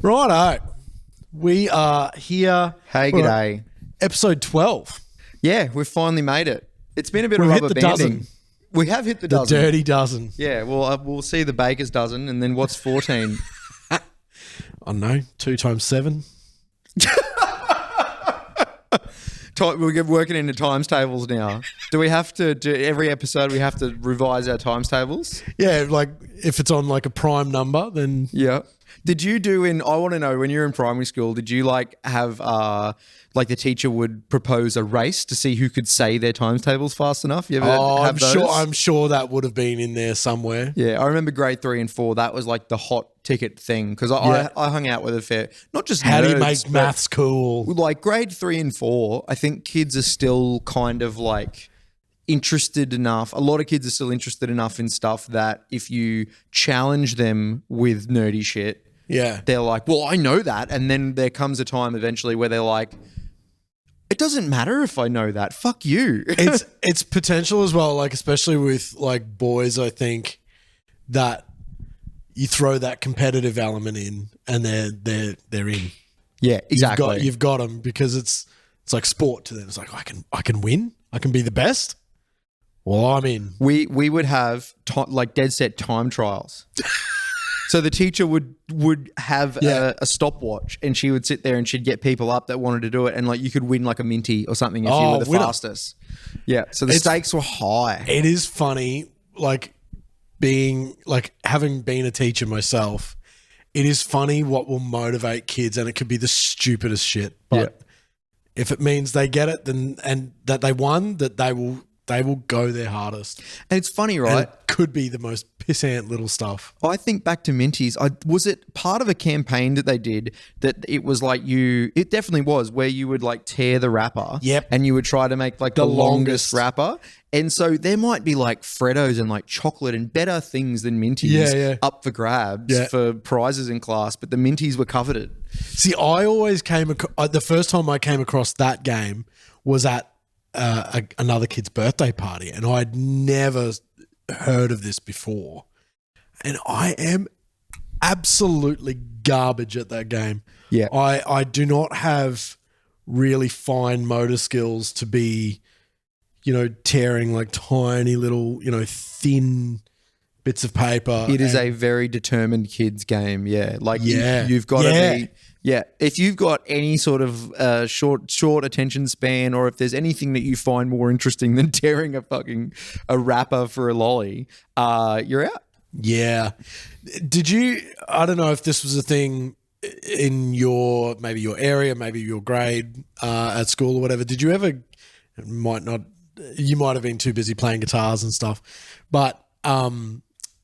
Righto. We are here. Hey, g'day. Episode 12. Yeah, we've finally made it. It's been a bit We've of hit rubber the banding. dozen. We have hit the The dozen. dirty dozen. Yeah, well, we'll see the baker's dozen, and then what's 14? I don't know. 2 times 7. We're working into times tables now. Do we have to do every episode? We have to revise our times tables. Yeah, like if it's on like a prime number, then Yeah. Did you do I want to know, when you were in primary school, did you like have like the teacher would propose a race to see who could say their times tables fast enough? You ever have those? I'm sure that would have been in there somewhere. Yeah, I remember grade 3 and 4. That was like the hot ticket thing because Yeah. I hung out with a fair, not just How do you nerds, make but maths cool? like grade 3 and 4. I think kids are still kind of like interested enough. A lot of kids are still interested enough in stuff that if you challenge them with nerdy shit, Yeah. they're like, well, I know that. And then there comes a time eventually where they're like, it doesn't matter if I know that. Fuck you. It's potential as well, like especially with like boys, I think that you throw that competitive element in and they're in. Yeah, exactly. You've got them because it's like sport to them. It's like I can win. I can be the best. Well, I'm in. We would have like dead set time trials. So the teacher would have a stopwatch, and she would sit there and she'd get people up that wanted to do it, and like you could win like a minty or something if you were the fastest. Yeah, so the stakes were high. It is funny, like having been a teacher myself. It is funny what will motivate kids, and it could be the stupidest shit. But if it means they get it, then and that they won, that they will go their hardest. And it's funny, And right? it could be the most pissant little stuff. I think back to Minties. Was it part of a campaign that they did that it was like it definitely was, where you would like tear the wrapper. Yep. And you would try to make like the longest wrapper. And so there might be like Freddos and like chocolate and better things than Minties up for grabs for prizes in class, but the Minties were coveted. See, I always the first time I came across that game was at another kid's birthday party, and I'd never heard of this before, and I am absolutely garbage at that game. Yeah. I do not have really fine motor skills to be, tearing like tiny little, thin bits of paper. It is a very determined kids game. Yeah. Like you've got to be. Yeah, if you've got any sort of short attention span, or if there's anything that you find more interesting than tearing a wrapper for a lolly, you're out. Yeah. Did you? I don't know if this was a thing in maybe your area, maybe your grade at school or whatever. Did you ever? It might not. You might have been too busy playing guitars and stuff, but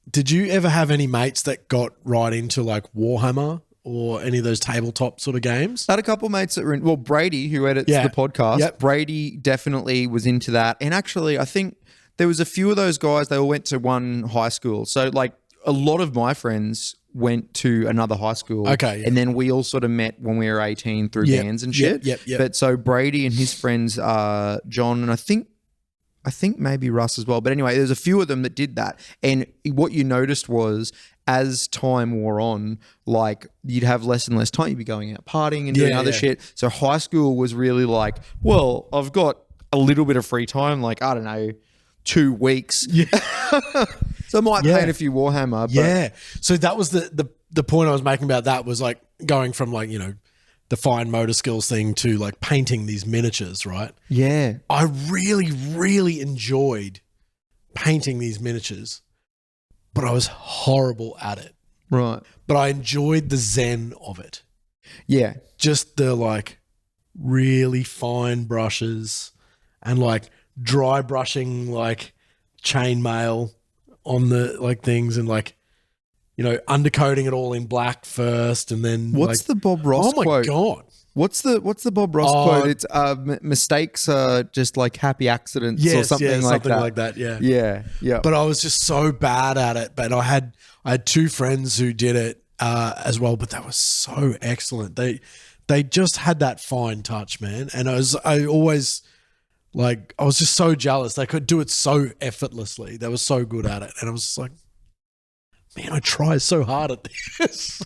did you ever have any mates that got right into like Warhammer or any of those tabletop sort of games? I had a couple of mates that were in, Brady, who edits the podcast. Yep. Brady definitely was into that. And actually, I think there was a few of those guys, they all went to one high school. So like a lot of my friends went to another high school. Okay. Yeah. And then we all sort of met when we were 18 through bands and shit. Yep. But so Brady and his friends, John, and I think maybe Russ as well. But anyway, there's a few of them that did that. And what you noticed was as time wore on, like you'd have less and less time. You'd be going out partying and doing other shit. So high school was really like, well, I've got a little bit of free time, like, I don't know, 2 weeks. Yeah. So I might paint a few Warhammer. But So that was the point I was making about that, was like going from like, the fine motor skills thing to like painting these miniatures, right? Yeah. I really, really enjoyed painting these miniatures, but I was horrible at it. Right. But I enjoyed the zen of it. Yeah. Just the like really fine brushes and like dry brushing like chainmail on the like things, and like, undercoating it all in black first, and then what's the Bob Ross quote? Oh my God. What's the Bob Ross quote? It's mistakes are just like happy accidents or something like that. Yeah. But I was just so bad at it. But I had 2 friends who did it as well, but they were so excellent. They just had that fine touch, man. And I was just so jealous. They could do it so effortlessly. They were so good at it. And I was just like, man, I try so hard at this.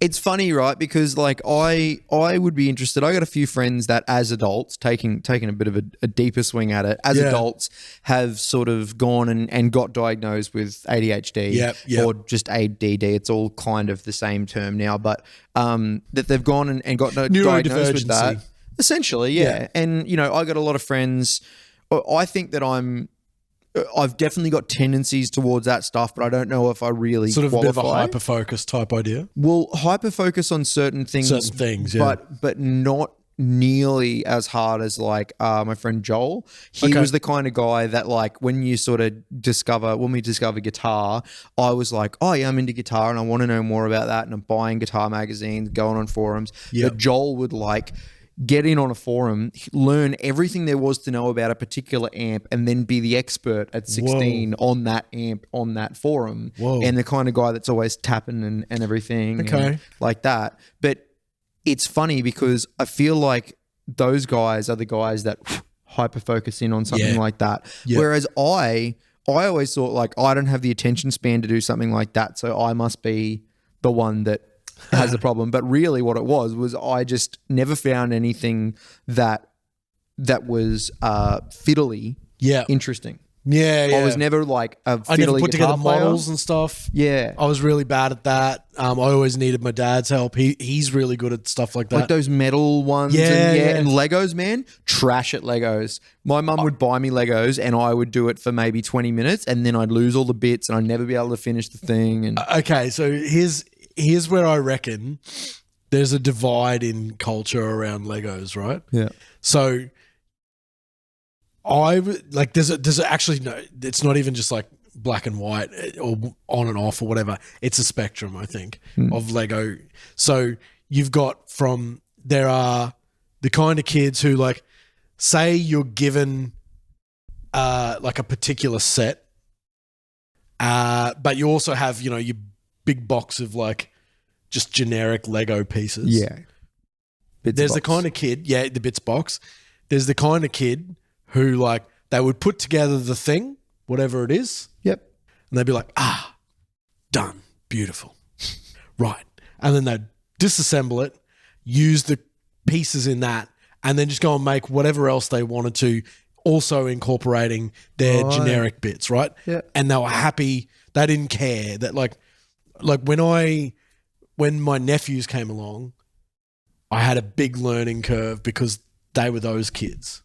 It's funny, right? Because like I would be interested. I got a few friends that as adults, taking a bit of a deeper swing at it, as adults have sort of gone and got diagnosed with ADHD or just ADD. It's all kind of the same term now, but that they've gone and got diagnosed with that. Essentially, yeah. And, you know, I got a lot of friends. I think that I've definitely got tendencies towards that stuff, but I don't know if I really sort of qualify. a bit of a hyper-focus type idea. Well, hyper-focus on certain things, but not nearly as hard as like my friend Joel. He was the kind of guy that like when we discover guitar, I was like, oh yeah, I'm into guitar and I want to know more about that, and I'm buying guitar magazines, going on forums. But Joel would like get in on a forum, learn everything there was to know about a particular amp, and then be the expert at 16 on that amp on that forum. And the kind of guy that's always tapping and everything and like that. But it's funny because I feel like those guys are the guys that hyper focus in on something like that. Whereas I always thought like I don't have the attention span to do something like that, so I must be the one that has a problem. But really what it was I just never found anything that was fiddly interesting. I was never like a fiddly I never put together guitar player. models and stuff. I was really bad at that. I always needed my dad's help. He's really good at stuff like that. Like those metal ones. And Legos, man, trash at Legos. My mum would buy me Legos and I would do it for maybe 20 minutes and then I'd lose all the bits and I'd never be able to finish the thing. And okay, so here's where I reckon there's a divide in culture around Legos, right? Yeah. So there's actually no, it's not even just like black and white or on and off or whatever. It's a spectrum, I think, of Lego. So you've got there are the kind of kids who like, say you're given like a particular set, but you also have, you know, your big box of like just generic Lego pieces. Yeah. There's the kind of kid, the bits box. There's the kind of kid who like they would put together the thing, whatever it is. Yep. And they'd be like, done. Beautiful. Right. And then they'd disassemble it, use the pieces in that, and then just go and make whatever else they wanted to, also incorporating their generic bits, right? Yeah. And they were happy. They didn't care that like when my nephews came along, I had a big learning curve because they were those kids.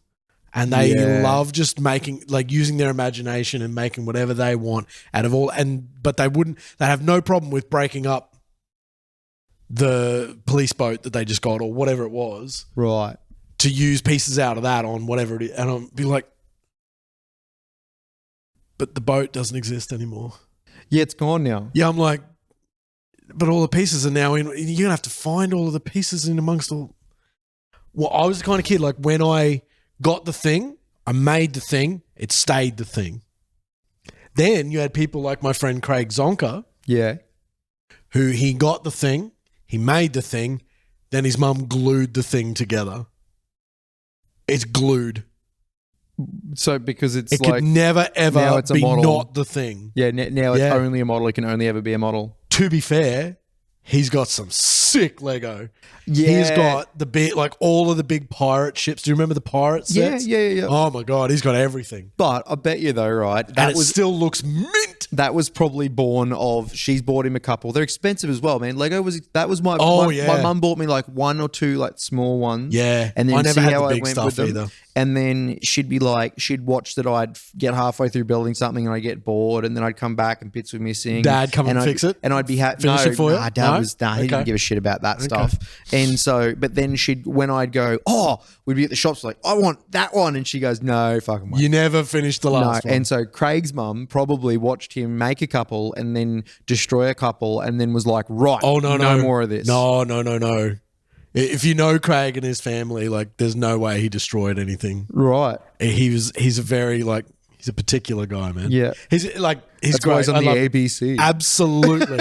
And they love just making, like using their imagination and making whatever they want out of all. But they have no problem with breaking up the police boat that they just got or whatever it was. Right. To use pieces out of that on whatever it is. And I'll be like, but the boat doesn't exist anymore. Yeah, it's gone now. Yeah, I'm like, but all the pieces are now in. You're going to have to find all of the pieces in amongst all. Well, I was the kind of kid, like when I got the thing, I made the thing, it stayed the thing. Then you had people like my friend Craig Zonka. Yeah. Who he got the thing, he made the thing, then his mum glued the thing together. It's glued. So because it could never ever be not the thing. Yeah, now it's only a model. It can only ever be a model. To be fair, he's got some sick Lego. Yeah. He's got the big, like all of the big pirate ships. Do you remember the pirate sets? Yeah. Oh my God, he's got everything. But I bet you though, right? That still looks mint. That was probably born of, she's bought him a couple. They're expensive as well, man. Lego was my mum bought me like one or two like small ones. Yeah. And then I never see had how the I big went stuff with them. either. And then she'd watch that I'd get halfway through building something and I'd get bored and then I'd come back and bits were missing. Dad come and fix it? And I'd be happy. Finish it for you? Dad he didn't give a shit about that stuff. And so, but then when I'd go, we'd be at the shops like, I want that one. And she goes, no, fucking way. You never finished the last one. And so Craig's mum probably watched him make a couple and then destroy a couple and then was like, right, no more of this. No. If you know Craig and his family, like there's no way he destroyed anything. Right. He's a very like, he's a particular guy, man. Yeah. He's That's great. why he's on the ABC. Absolutely.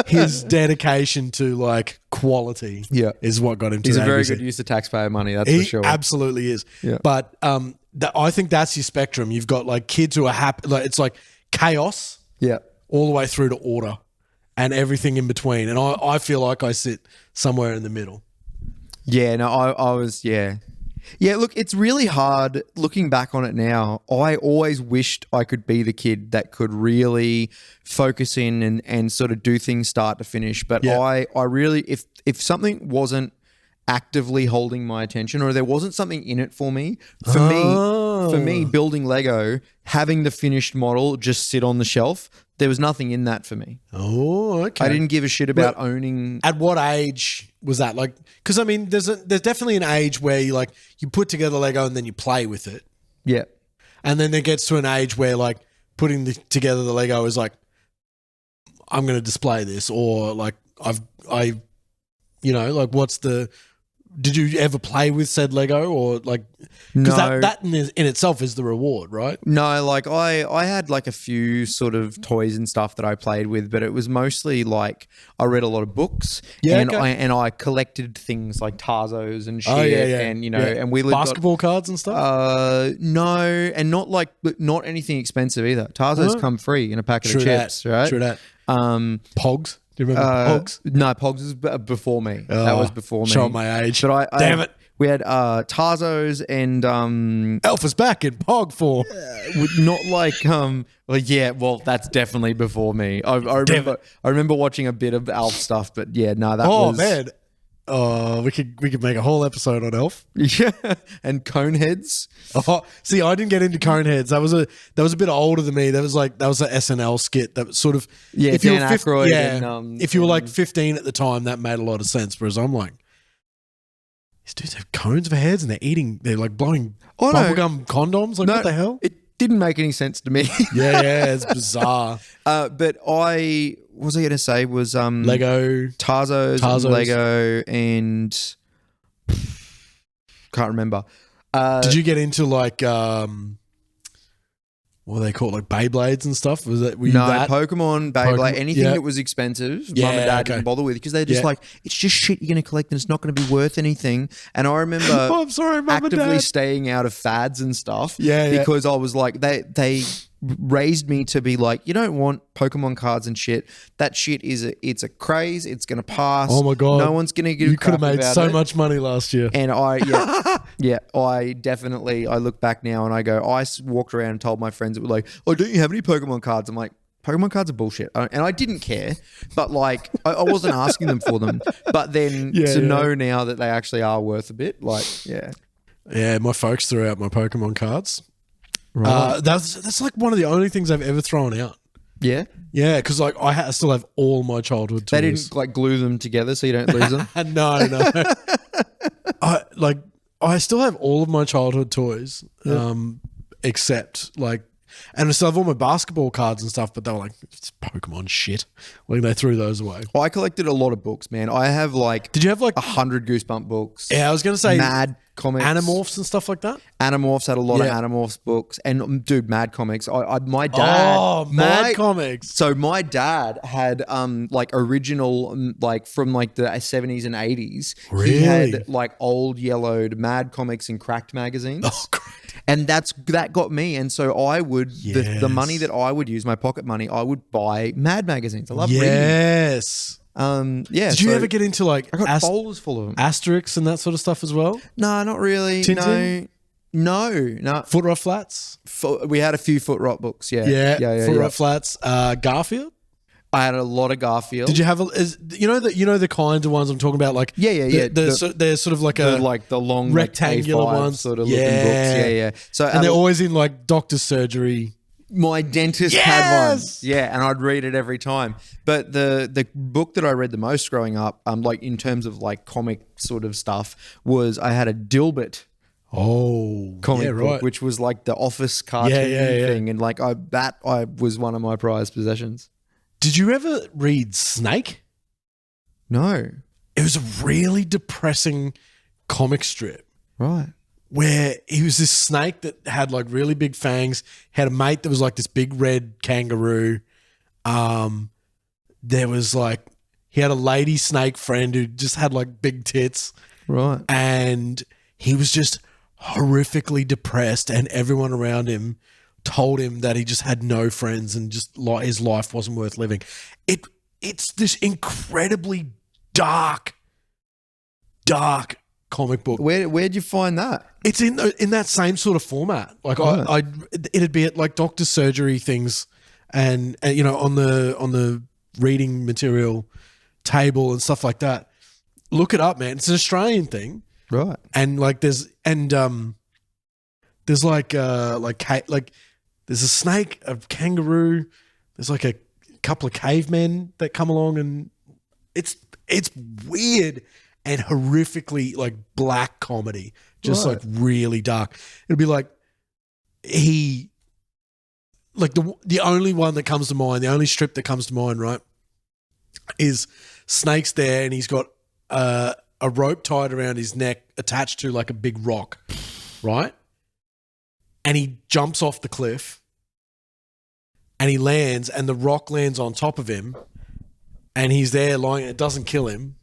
His dedication to like quality is what got him to He's the a very ABC. good use of taxpayer money, that's for sure. He absolutely is. Yeah. But I think that's your spectrum. You've got like kids who are happy, like it's like chaos Yeah. all the way through to order. and everything in between. And I feel like I sit somewhere in the middle. Yeah, no, I was, yeah. Yeah, look, it's really hard looking back on it now. I always wished I could be the kid that could really focus in and sort of do things start to finish. But Yeah. I really, if something wasn't actively holding my attention or there wasn't something in it for me, for me, building Lego, having the finished model just sit on the shelf, there was nothing in that for me. Oh, okay. I didn't give a shit about owning. At what age was that? Like, because I mean, there's definitely an age where you put together Lego and then you play with it, Yeah. and then there gets to an age where like putting together the Lego is like, I'm going to display this, or like what's the? Did you ever play with said Lego, or like? Because No. that in itself is the reward, right? No, like I had like a few sort of toys and stuff that I played with, but it was mostly like I read a lot of books, and I collected things like Tarzos and shit, and and we lived basketball cards and stuff. No, and not anything expensive either. Tarzos come free in a packet of chips, right? True that. Pogs. Do you remember Pogs? No, Pogs was before me. That was before me. Show my age. But Damn it. We had Tarzos and Alpha's back in Pog form. not like that's definitely before me. I remember watching a bit of Alf stuff, but yeah, no, that was. Oh man. Oh, we could make a whole episode on Elf. Yeah, and Coneheads. Oh, see, I didn't get into Coneheads. That was a bit older than me. That was an SNL skit that was sort of if you were if you were like 15 at the time, that made a lot of sense. Whereas I'm like, these dudes have cones for heads and they're like blowing bubblegum condoms. Like, what the hell? It didn't make any sense to me. yeah, it's bizarre. But what was I going to say was Lego, Tarzos. And Lego, and can't remember. Did you get into like what are they called, like Beyblades and stuff? Was that Pokemon, Beyblade, anything that was expensive, Mum and Dad didn't bother with because they're just like, it's just shit you're going to collect and it's not going to be worth anything. And I remember I'm sorry, Mum and Dad, actively staying out of fads and stuff because I was like, they raised me to be like, you don't want Pokemon cards and shit. That shit it's a craze. It's going to pass. Oh my God. No one's going to give a crap about it. You could have made so much money last year. And I look back now and I go, I walked around and told my friends that were like, oh, don't you have any Pokemon cards? I'm like, Pokemon cards are bullshit. And I didn't care, but like, I wasn't asking them for them. But then know now that they actually are worth a bit, like, yeah. Yeah, my folks threw out my Pokemon cards. Right. That's like one of the only things I've ever thrown out. Yeah? Yeah, because like I still have all my childhood toys. They didn't like glue them together so you don't lose them? No. I still have all of my childhood toys, except like, and I still have all my basketball cards and stuff, but they were like, it's Pokemon shit. Like they threw those away. Well, I collected a lot of books, man. I have like... Did you have like 100 Goosebump books? Yeah, I was going to say... Mad comics. Animorphs and stuff like that? Animorphs had a lot of Animorphs books. And dude, Mad comics. My dad... Oh, Mad comics. So my dad had like original, like from like the 70s and 80s. Really? He had like old yellowed Mad comics and Cracked magazines. Oh, great. And that got me. And so I would, the money that I would use, my pocket money, I would buy Mad magazines. I love reading. Yes. Did you ever get into like I got folders full of them. Asterix and that sort of stuff as well? No, not really. Tintin? No. Foot Rot Flats? We had a few Foot Rot books, Yeah. Foot Rot Flats. Garfield? I had a lot of Garfield. Did you have the kinds of ones I'm talking about? Like they're sort of like the long rectangular like ones, sort of looking books. Yeah. So and they're always in like doctor's surgery. My dentist had one. Yeah, and I'd read it every time. But the book that I read the most growing up, like in terms of like comic sort of stuff, was I had a Dilbert. Comic book, which was like the Office cartoon thing, and like I was one of my prized possessions. Did you ever read Snake? No. It was a really depressing comic strip. Right. Where he was this snake that had like really big fangs, had a mate that was like this big red kangaroo. There was like, he had a lady snake friend who just had like big tits. Right. And he was just horrifically depressed, and everyone around him told him that he just had no friends and just his life wasn't worth living. it's this incredibly dark comic book. Where'd you find that? It's in that same sort of format. Like it'd be at like doctor's surgery things, and you know, on the reading material table and stuff like that. Look it up, man. It's an Australian thing, Right. and like there's like there's a snake, a kangaroo. There's like a couple of cavemen that come along, and it's weird and horrifically like black comedy, just like really dark. It'll be like the only one that comes to mind, the only strip that comes to mind, right, is Snake's there, and he's got a rope tied around his neck attached to like a big rock, right? And he jumps off the cliff and he lands, and the rock lands on top of him, and he's there lying. It doesn't kill him,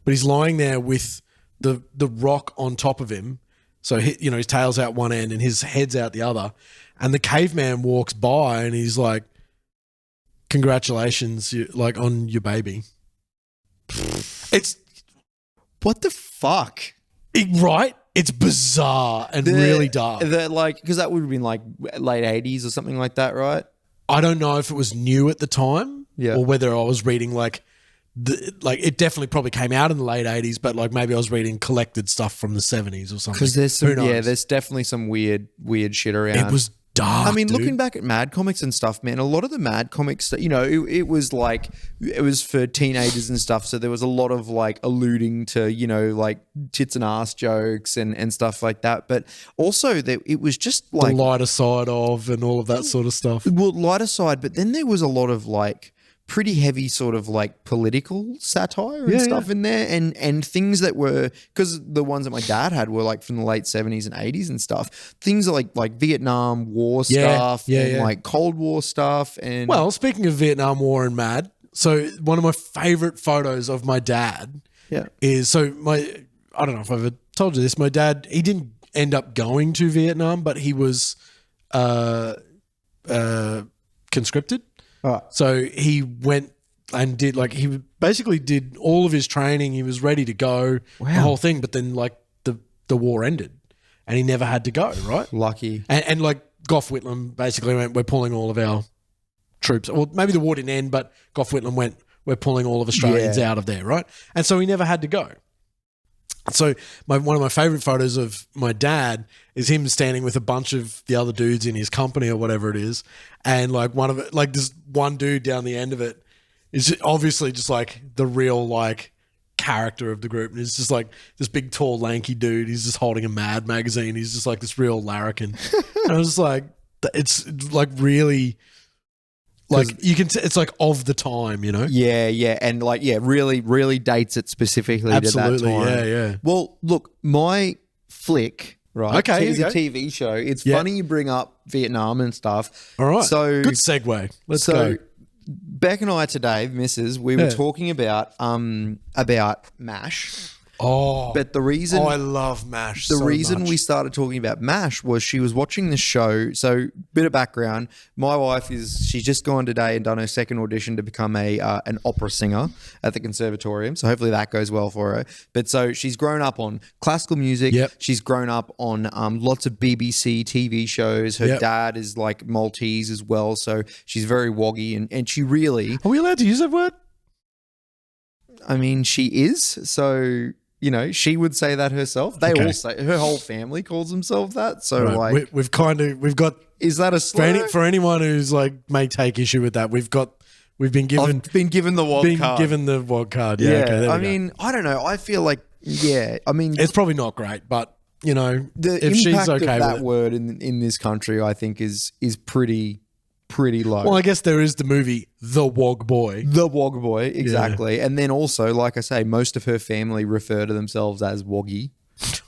but he's lying there with the rock on top of him. So his tail's out one end and his head's out the other. And the caveman walks by and he's like, "Congratulations, on your baby." It's What the fuck? right. It's bizarre and really dark. Because that would have been like late 80s or something like that, right? I don't know if it was new at the time, or whether I was reading it definitely probably came out in the late 80s, but like maybe I was reading collected stuff from the 70s or something. Because there's definitely some weird shit around. It was dark. I mean, dude. looking back at Mad Comics and stuff, man, a lot of the Mad Comics that, it was like, it was for teenagers and stuff. So there was a lot of like alluding to, like tits and ass jokes and stuff like that. But also it was just like the lighter side of and all of that sort of stuff. Well, lighter side, but then there was a lot of like pretty heavy sort of like political satire and stuff in there, and things that were, because the ones that my dad had were like from the late 70s and 80s and stuff, things like Vietnam War stuff and like Cold War stuff. And well, speaking of Vietnam War and Mad, so one of my favorite photos of my dad is, I don't know if I've ever told you this, my dad, he didn't end up going to Vietnam, but he was conscripted. Right. So he went and he basically did all of his training. He was ready to go, the whole thing. But then like the war ended and he never had to go, right? Lucky. And like Gough Whitlam basically went, "We're pulling all of our troops." Well, maybe the war didn't end, but Gough Whitlam went, "We're pulling all of Australians out of there," right? And so he never had to go. So one of my favorite photos of my dad is him standing with a bunch of the other dudes in his company or whatever it is, and like this one dude down the end of it is obviously just like the real like character of the group, and it's just like this big tall lanky dude. He's just holding a Mad magazine. He's just like this real larrikin, and I was just like, it's like really. Like you can, it's like of the time, Yeah, and like really, really dates it specifically to that time. Yeah. Well, look, my flick, right? Okay, is a TV show. It's funny you bring up Vietnam and stuff. All right, so good segue. Let's go. Beck and I today, Mrs., we were talking about MASH. Oh, but the reason I love MASH. The reason we started talking about MASH was she was watching this show. So, bit of background: my wife she's just gone today and done her second audition to become an opera singer at the Conservatorium. So hopefully that goes well for her. But so she's grown up on classical music. Yep. She's grown up on lots of BBC TV shows. Her dad is like Maltese as well, so she's very woggy, and she really. Are we allowed to use that word? I mean, she is. So. She would say that herself. They all say, her whole family calls themselves that. So right. We've got. Is that a slur? For anyone who's like may take issue with that, we've been given. I've been given the WOG card. Given the WOG card. Yeah. Okay, I mean, I don't know. I feel like I mean, it's probably not great, but the if she's impact okay of with that it. word in this country, I think is pretty low. Well, I guess there is the movie The Wog Boy. The Wog Boy, exactly. Yeah. And then also, like I say, most of her family refer to themselves as Woggy.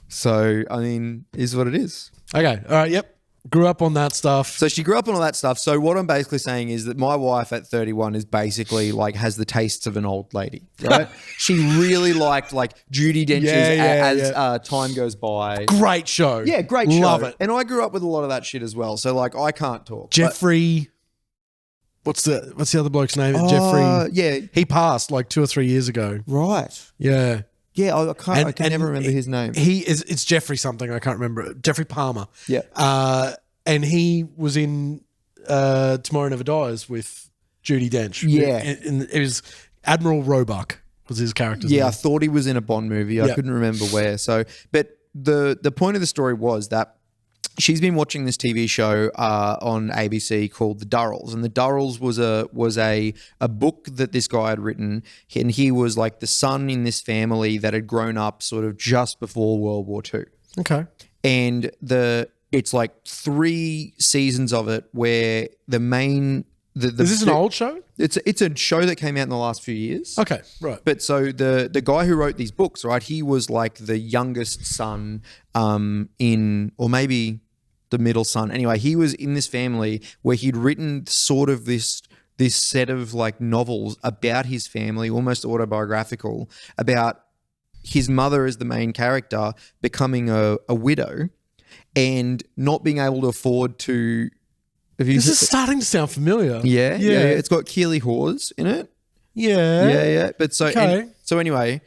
So, I mean, is what it is. Okay. All right. Yep. Grew up on that stuff. So she grew up on all that stuff. So what I'm basically saying is that my wife at 31 is basically like has the tastes of an old lady, right? She really liked like Judi Dench's as time goes by. Great show. Yeah, great show. Love it. And I grew up with a lot of that shit as well. So like I can't talk. Jeffrey. what's the other bloke's name? Jeffrey. Yeah. He passed like 2 or 3 years ago. Right. Yeah. Yeah, I can never remember his name. It's Jeffrey something, I can't remember. Jeffrey Palmer. Yeah. And he was in Tomorrow Never Dies with Judi Dench. Yeah. And it was Admiral Roebuck was his character's name. I thought he was in a Bond movie. I couldn't remember where. So, but the point of the story was that she's been watching this TV show on ABC called The Durrells, and The Durrells was a book that this guy had written, and he was like the son in this family that had grown up sort of just before World War II. Okay. And it's like 3 seasons of it where the main is this an old show? It's a show that came out in the last few years. Okay, right. But so the guy who wrote these books, right? He was like the youngest son or maybe the middle son. Anyway, he was in this family where he'd written sort of this set of like novels about his family, almost autobiographical, about his mother as the main character becoming a widow and not being able to afford to. This is starting to sound familiar. Yeah. It's got Keely Hawes in it. Yeah. But so anyway,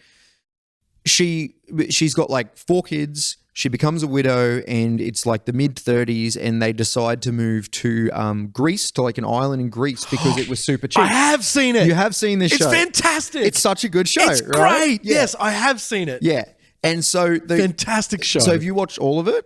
she's got like 4 kids. She becomes a widow, and it's like the mid-30s, and they decide to move to Greece, to like an island in Greece, because it was super cheap. I have seen it. You have seen this show. It's fantastic. It's such a good show. It's right? great. Yes, I have seen it. Yeah. And so fantastic show. So have you watched all of it?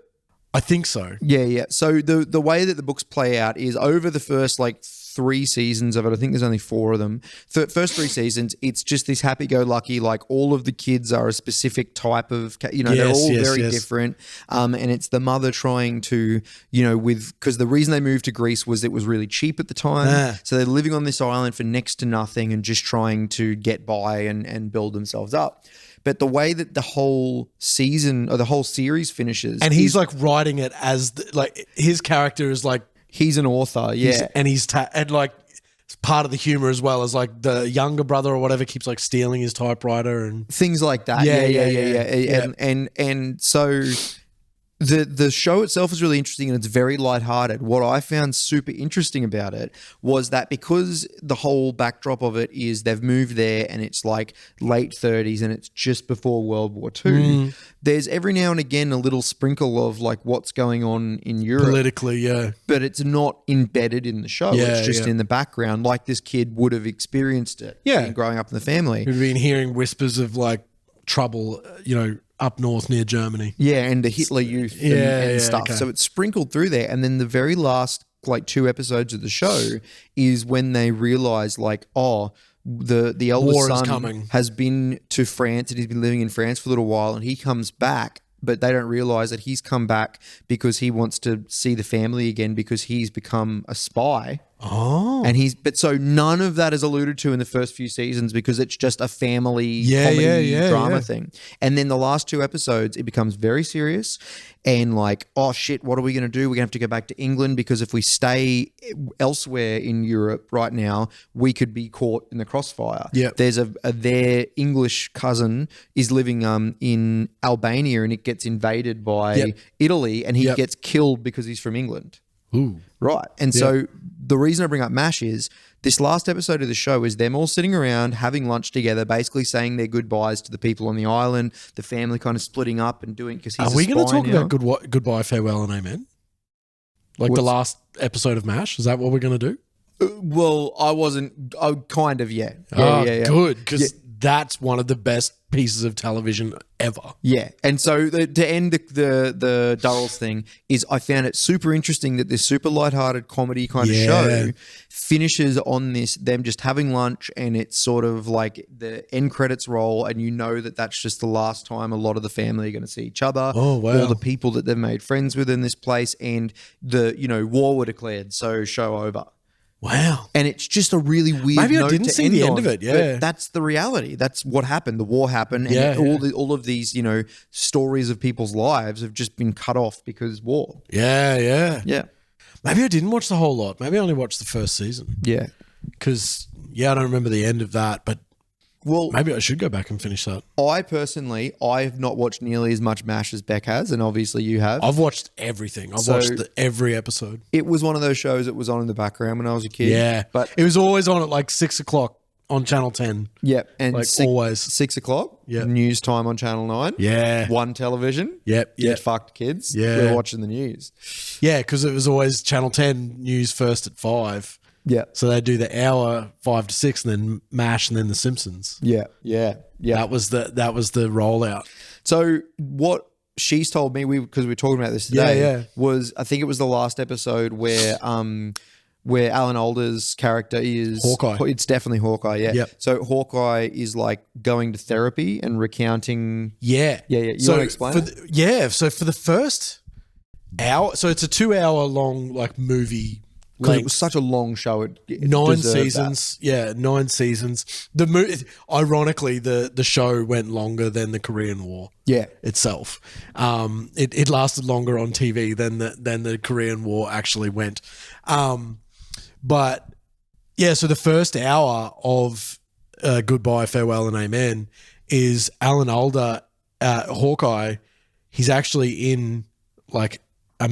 I think so. Yeah. So the way that the books play out is over the first like 3 seasons of it. I think there's only 4 of them. First 3 seasons, it's just this happy-go-lucky, like all of the kids are a specific type of, they're all very different. And it's the mother trying to, because the reason they moved to Greece was it was really cheap at the time. So they're living on this island for next to nothing and just trying to get by and build themselves up. But the way that the whole season or the whole series finishes, and he's like writing it as his character is like he's an author, and and like it's part of the humor as well as like the younger brother or whatever keeps like stealing his typewriter and things like that. Yeah. And so the show itself is really interesting and it's very lighthearted. What I found super interesting about it was that because the whole backdrop of it is they've moved there and it's like late 30s and it's just before World War II, there's every now and again a little sprinkle of like what's going on in Europe. Politically, yeah. But it's not embedded in the show. It's just in the background like this kid would have experienced it growing up in the family. We've been hearing whispers of like trouble, up north near Germany. Yeah, and the Hitler Youth and stuff. Okay. So it's sprinkled through there. And then the very last like 2 episodes of the show is when they realize like, the eldest son has been to France and he's been living in France for a little while and he comes back, but they don't realize that he's come back because he wants to see the family again because he's become a spy. Oh. And so none of that is alluded to in the first few seasons because it's just a family comedy drama thing. And then the last 2 episodes, it becomes very serious and like, oh shit, what are we going to do? We're going to have to go back to England because if we stay elsewhere in Europe right now, we could be caught in the crossfire. Yeah. There's their English cousin is living in Albania and it gets invaded by Italy and he gets killed because he's from England. Ooh. Right. And so the reason I bring up MASH is this last episode of the show is them all sitting around having lunch together, basically saying their goodbyes to the people on the island, the family kind of splitting up and doing because he's Are we going to talk now. about goodbye, farewell, and amen? Like the last episode of MASH? Is that what we're going to do? Well, I wasn't. Kind of, yeah. Good, because that's one of the best pieces of television ever. Yeah. And so to end the Durrells thing is I found it super interesting that this super lighthearted comedy kind of show finishes on them just having lunch and it's sort of like the end credits roll and that's just the last time a lot of the family are going to see each other. Oh, wow. All the people that they've made friends with in this place and war were declared, so show over. Wow. And it's just a really weird Maybe I note didn't to see end the on, end of it, but that's the reality. That's what happened. The war happened and all of these, stories of people's lives have just been cut off because war. Yeah. Yeah. Maybe I didn't watch the whole lot. Maybe I only watched the first season. Yeah. Because, I don't remember the end of that, but Well, Maybe I should go back and finish that. I personally, I've not watched nearly as much MASH as Beck has, and obviously you have. I've watched everything. I've watched every episode. It was one of those shows that was on in the background when I was a kid. Yeah. But it was always on at like 6 o'clock on Channel 10. yeah, and Like always. 6 o'clock. Yeah. News time on Channel 9. Yeah. One television. Yep. Get fucked, kids. Yeah. We're watching the news. Yeah, because it was always Channel 10 news first at 5. Yeah. So they do the hour 5 to 6 and then MASH and then The Simpsons. Yeah. That was the rollout. So what she's told me, because we were talking about this today, was I think it was the last episode where Alan Alda's character is Hawkeye. It's definitely Hawkeye, yeah. Yep. So Hawkeye is like going to therapy and recounting. Yeah. You want to explain? So for the first hour, so it's a 2 hour long like movie. Because it was such a long show. It 9 deserved seasons. that. Yeah, 9 seasons. Ironically, the show went longer than the Korean War. Yeah. Itself. It lasted longer on TV than the Korean War actually went. But yeah, so the first hour of Goodbye, Farewell and Amen is Alan Alda, Hawkeye. He's actually in like a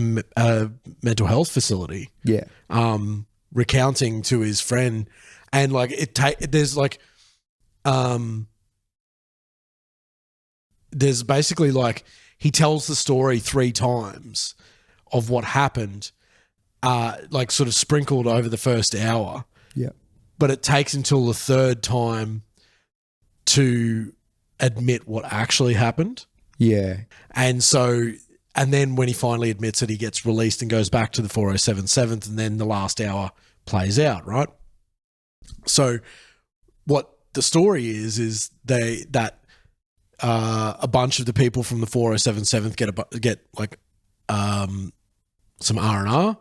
mental health facility. Yeah. Recounting to his friend, and like there's basically like he tells the story 3 times of what happened, like sort of sprinkled over the first hour. Yeah. But it takes until the 3rd time to admit what actually happened. Yeah. And then when he finally admits it, he gets released and goes back to the 407 7th, and then the last hour plays out, right? So what the story is that a bunch of the people from the 407 7th get some R&R.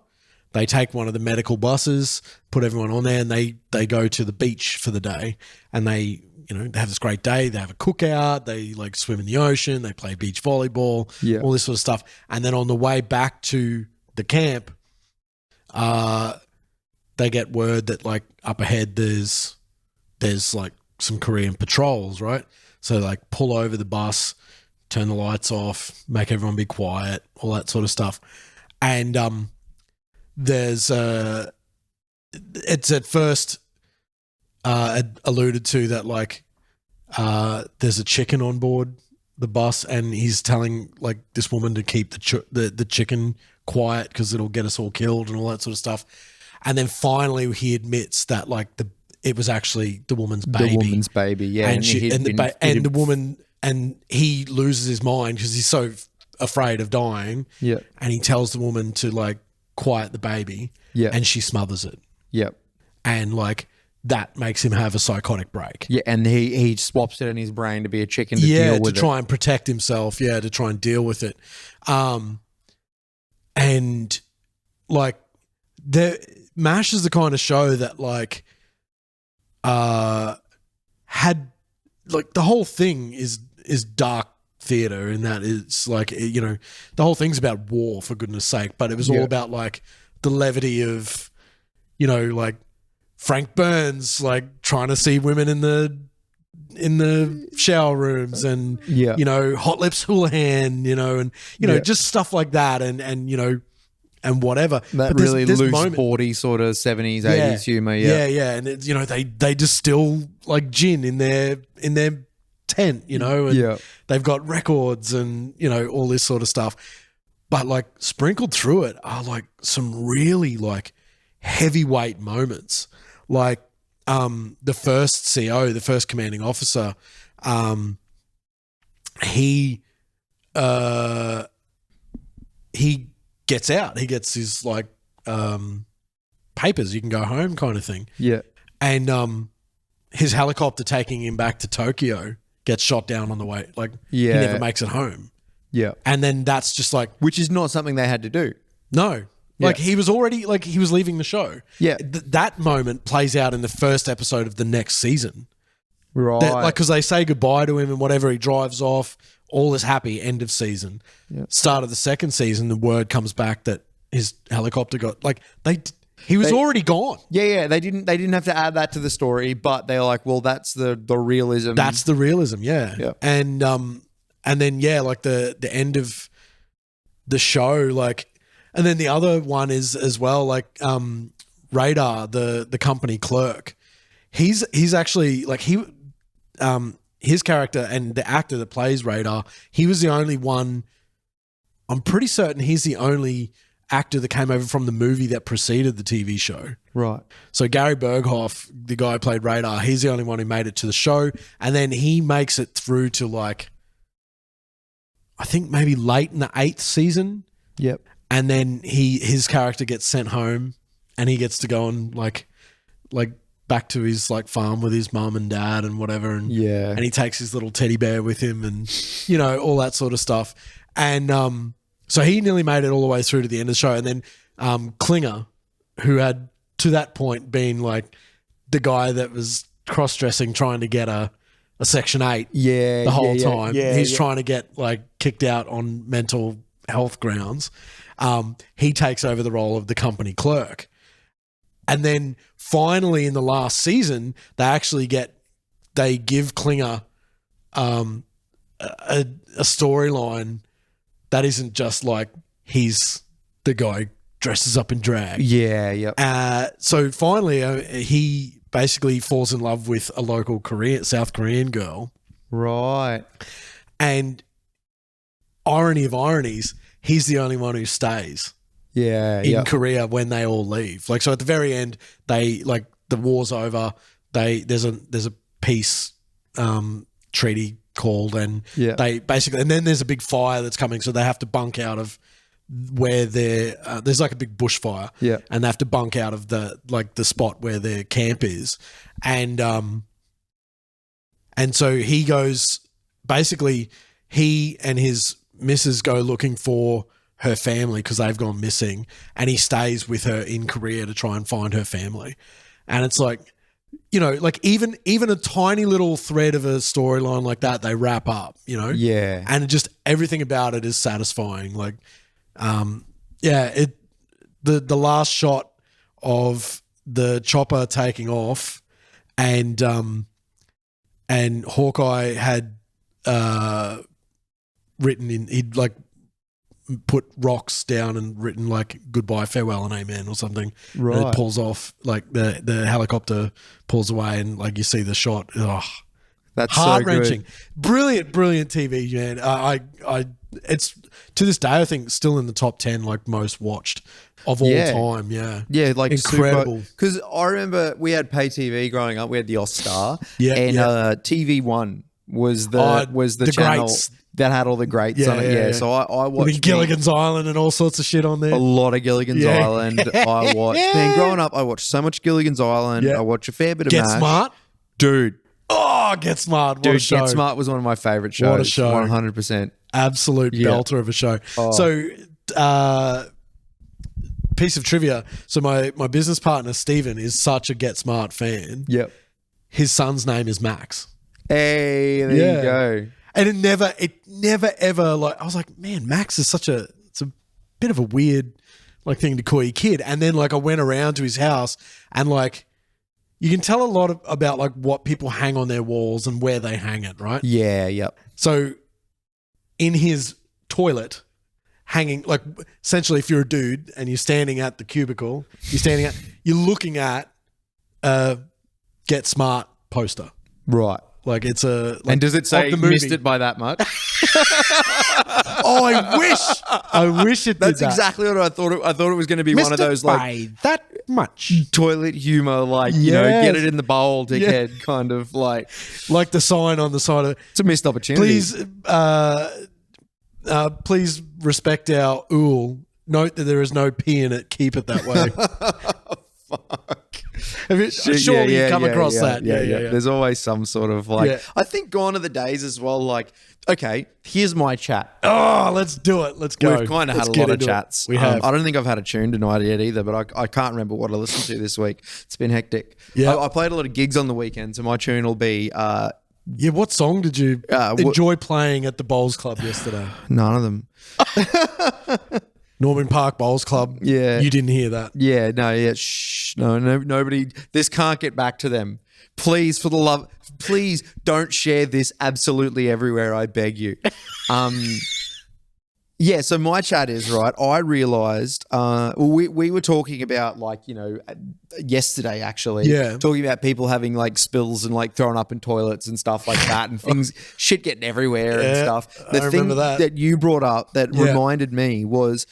They take one of the medical buses, put everyone on there, and they go to the beach for the day, and they have this great day. They have a cookout. They like swim in the ocean. They play beach volleyball, all this sort of stuff. And then on the way back to the camp, they get word that like up ahead there's like some Korean patrols, right? So like pull over the bus, turn the lights off, make everyone be quiet, all that sort of stuff. And there's it's at first alluded to that like there's a chicken on board the bus, and he's telling like this woman to keep the chicken quiet because it'll get us all killed and all that sort of stuff. And then finally he admits that like it was actually the woman's baby. The woman's baby, yeah. And the woman, and he loses his mind because he's so afraid of dying. Yeah. And he tells the woman to like quiet the baby. Yeah. And she smothers it. Yep. And like that makes him have a psychotic break. Yeah, and he swaps it in his brain to be a chicken to deal with it. To try and protect himself. Yeah, to try and deal with it. And like MASH is the kind of show that like had like the whole thing is dark theater in that it's like, the whole thing's about war, for goodness sake, but it was all about like the levity of, like Frank Burns like trying to see women in the shower rooms, and Hot Lips Houlihan, and just stuff like that, and whatever. That but really there's loose, sporty sort of 70s, 80s humor. Yeah, and they distill like gin in their tent, and they've got records and all this sort of stuff. But like sprinkled through it are like some really like heavyweight moments. Like the first CO, the first commanding officer, he gets out. He gets his like papers. You can go home, kind of thing. Yeah. And his helicopter taking him back to Tokyo gets shot down on the way. Like he never makes it home. Yeah. And then that's just like, which is not something they had to do. No. Like he was already like he was leaving the show. Yeah. That moment plays out in the first episode of the next season. Right. Like because they say goodbye to him and whatever, he drives off. All is happy. End of season. Yeah. Start of the second season, the word comes back that his helicopter got like He was already gone. Yeah. They didn't have to add that to the story, but they're like, well, that's the realism. That's the realism, yeah. Yeah. And then like the end of the show, like, and then the other one is as well, like Radar, the company clerk. He's actually like his character and the actor that plays Radar, he was the only one. I'm pretty certain he's the only actor that came over from the movie that preceded the TV show. Right. So Gary Berghoff, the guy who played Radar, he's the only one who made it to the show. And then he makes it through to like, I think maybe late in the 8th season. Yep. And then his character gets sent home and he gets to go and like back to his like farm with his mum and dad and whatever. And and he takes his little teddy bear with him and, you know, all that sort of stuff. And so he nearly made it all the way through to the end of the show. And then Klinger, who had to that point been like the guy that was cross-dressing trying to get a Section 8 the whole time. He's trying to get like kicked out on mental health grounds. He takes over the role of the company clerk. And then finally in the last season, they give Klinger a storyline that isn't just like he's the guy dresses up in drag. Yeah, yep. So finally, he basically falls in love with a local South Korean girl. Right. And irony of ironies, he's the only one who stays. Yeah, in Korea when they all leave. Like, so at the very end, they like the war's over. There's a peace treaty called, and they basically, and then there's a big fire that's coming, so they have to bunk out of where there's like a big bushfire, and they have to bunk out of the spot where their camp is, and so he goes, basically he and his missus go looking for her family because they've gone missing, and he stays with her in Korea to try and find her family. And it's like, you know, like even a tiny little thread of a storyline like that, they wrap up, you know? Yeah. And it just, everything about it is satisfying. Like, the last shot of the chopper taking off and Hawkeye had written in, he'd like put rocks down and written like goodbye, farewell and amen or something. Right. And it pulls off, like the helicopter pulls away and like you see the shot. Oh, that's heart-wrenching. So Brilliant TV, man. I it's to this day I think still in the top 10 like most watched of all time. Yeah, like incredible. Because I remember we had pay TV growing up. We had the All-Star, and TV1 was the channel greats that had all the greats on it. Yeah. So I watched Gilligan's Island and all sorts of shit on there. A lot of Gilligan's Island. I watched. Man, growing up, I watched so much Gilligan's Island. I watched a fair bit of Get MASH. Smart, dude. Oh, Get Smart. What a show. Get Smart was one of my favorite shows. What a show. 100%. Absolute belter of a show. Oh. So, piece of trivia. So my business partner, Steven, is such a Get Smart fan. Yep. His son's name is Max. Hey, there you go. And it never ever, like, I was like, man, Max is it's a bit of a weird like thing to call your kid. And then like I went around to his house and like you can tell a lot about like what people hang on their walls and where they hang it, right? Yeah, yep. So in his toilet, hanging, like essentially if you're a dude and you're standing at the cubicle, you're looking at a Get Smart poster. Right. Like it's a... Like, and does it say missed it by that much? Oh, I wish it did. That's exactly what I thought. I thought it was going to be missed one of those like by that much toilet humor, like you know, get it in the bowl, dickhead, kind of like the sign on the side of it's a missed opportunity. Please respect our ool. Note that there is no P in it. Keep it that way. Fuck. Surely you've come across that. Yeah. There's always some sort of like, I think gone are the days as well. Like, okay, here's my chat. Oh, let's do it. Let's go. We've kind of had a lot of chats. We have. I don't think I've had a tune tonight yet either, but I can't remember what I listened to this week. It's been hectic. Yeah. I played a lot of gigs on the weekend, so my tune will be... what song did you enjoy playing at the Bowls Club yesterday? None of them. Norman Park Bowls Club. Yeah. You didn't hear that. Yeah, no, yeah, shh, no, nobody. This can't get back to them. Please, for the love, please don't share this absolutely everywhere. I beg you. Yeah. So my chat is right. I realized we were talking about yesterday actually. Yeah. Talking about people having like spills and like throwing up in toilets and stuff like that and things shit getting everywhere and stuff. The I thing remember that you brought up that reminded me was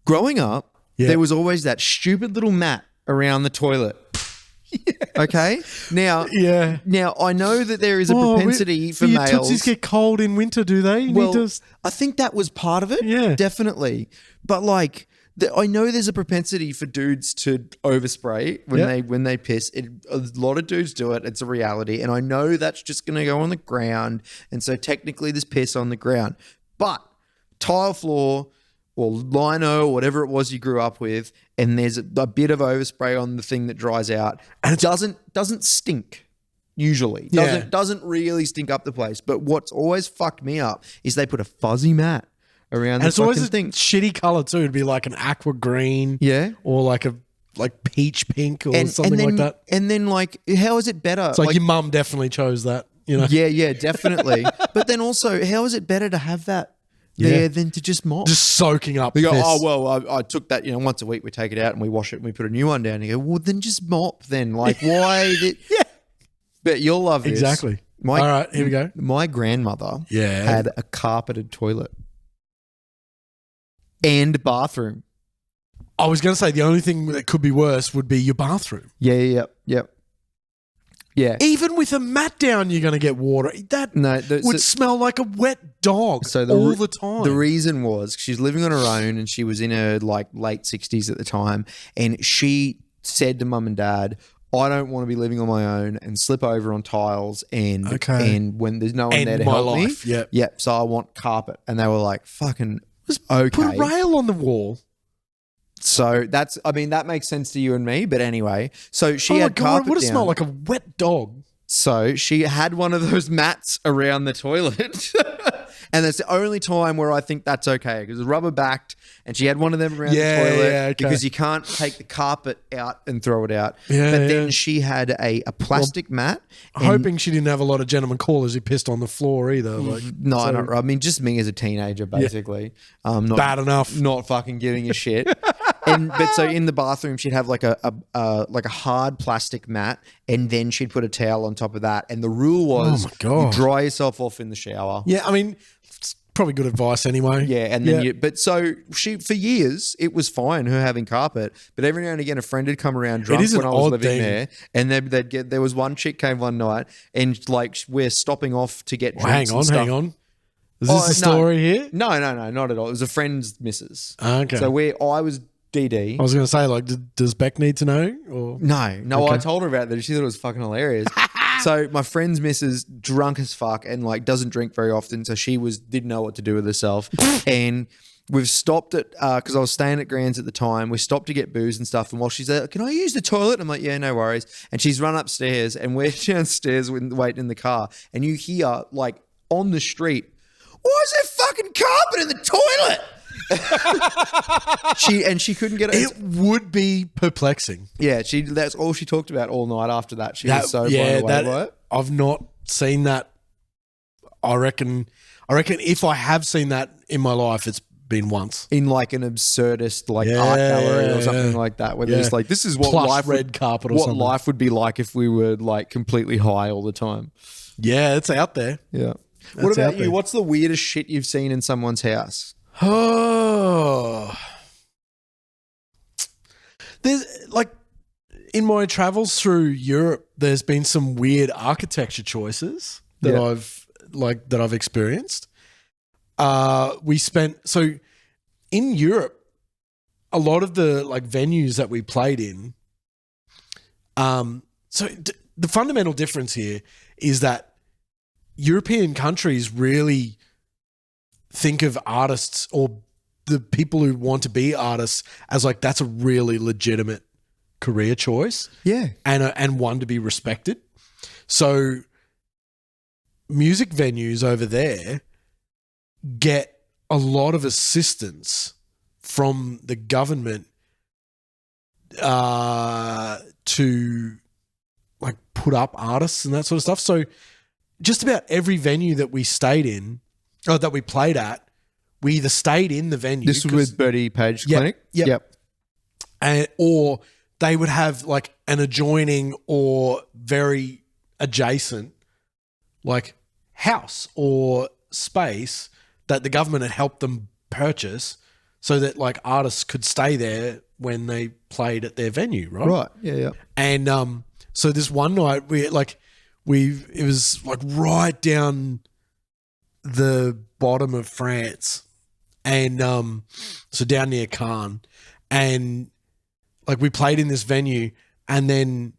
growing up. Yeah. There was always that stupid little mat around the toilet. Okay. Now I know that there is a propensity for your males. Tootsies get cold in winter, do they? I think that was part of it. Yeah. Definitely. But like, I know there's a propensity for dudes to overspray when they piss. A lot of dudes do it. It's a reality, and I know that's just going to go on the ground. And so technically, there's piss on the ground, but tile floor or lino or whatever it was you grew up with, and there's a bit of overspray on the thing that dries out, and it doesn't stink. Usually doesn't really stink up the place. But what's always fucked me up is they put a fuzzy mat around the it's always a thing. shitty color too. It'd be like an aqua green, or like peach pink or something like that. And then like, how is it better? It's like your mum definitely chose that, you know? Yeah, definitely. But then also, how is it better to have that there than to just mop? Just soaking up. You go, piss. oh well, I took that. Once a week we take it out and we wash it and we put a new one down. And you go, well then just mop. Then like why? Yeah. But you'll love this. Exactly. All right, here we go. My grandmother had a carpeted toilet and bathroom. I was going to say the only thing that could be worse would be your bathroom. Yeah. Even with a mat down, you're going to get water. That would smell like a wet dog all the time. The reason was she's living on her own and she was in her like late 60s at the time, and she said to mum and dad, I don't want to be living on my own and slip over on tiles and when there's no one there to help me. Yep. So I want carpet. And they were like, fucking okay. Put a rail on the wall. So that makes sense to you and me. But anyway, so she had carpet down. Would it smell like a wet dog? So she had one of those mats around the toilet. And that's the only time where I think that's okay, because it's rubber backed and she had one of them around the toilet because you can't take the carpet out and throw it out. Then she had a plastic mat. Hoping she didn't have a lot of gentlemen callers who pissed on the floor either. I mean, just me as a teenager, basically. Not bad enough. Not fucking giving a shit. But so in the bathroom, she'd have like a hard plastic mat, and then she'd put a towel on top of that. And the rule was, you dry yourself off in the shower. Yeah, I mean, it's probably good advice anyway. Yeah, and then but so she, for years it was fine her having carpet, but every now and again a friend would come around drunk when I was living there, and there was one chick came one night and like we're stopping off to get drinks. Hang on. Is this a story here? No, not at all. It was a friend's missus. Okay. So I was DD. I was going to say, like, does Beck need to know? Or? No. I told her about that. She thought it was fucking hilarious. So my friend's missus, drunk as fuck and like doesn't drink very often, so she didn't know what to do with herself. And we've stopped at because I was staying at Grand's at the time. We stopped to get booze and stuff. And while she's there, can I use the toilet? I'm like, yeah, no worries. And she's run upstairs, and we're downstairs waiting in the car, and you hear like on the street, why is there fucking carpet in the toilet? she couldn't get it. It would be perplexing. Yeah, that's all she talked about all night after that. She was so blown away by it. I've not seen that. I reckon if I have seen that in my life, it's been once. In like an absurdist like art gallery or something like that, where there's like, this is what life life would be like if we were like completely high all the time. Yeah, it's out there. Yeah. What about you? What's the weirdest shit you've seen in someone's house? Oh, there's like in my travels through Europe, there's been some weird architecture choices that I've experienced. So in Europe, a lot of the like venues that we played in. The fundamental difference here is that European countries really think of artists or the people who want to be artists as like that's a really legitimate career choice. Yeah. And one to be respected. So music venues over there get a lot of assistance from the government to like put up artists and that sort of stuff. So just about every venue that we stayed in or that we played at, we either stayed in the venue. This was with Bertie Page Clinic? Yep. Or they would have like an adjoining or very adjacent like house or space that the government had helped them purchase so that like artists could stay there when they played at their venue, right? Right. Yeah. And so this one night it was like right down the bottom of France, and so down near Caen, and like we played in this venue, and then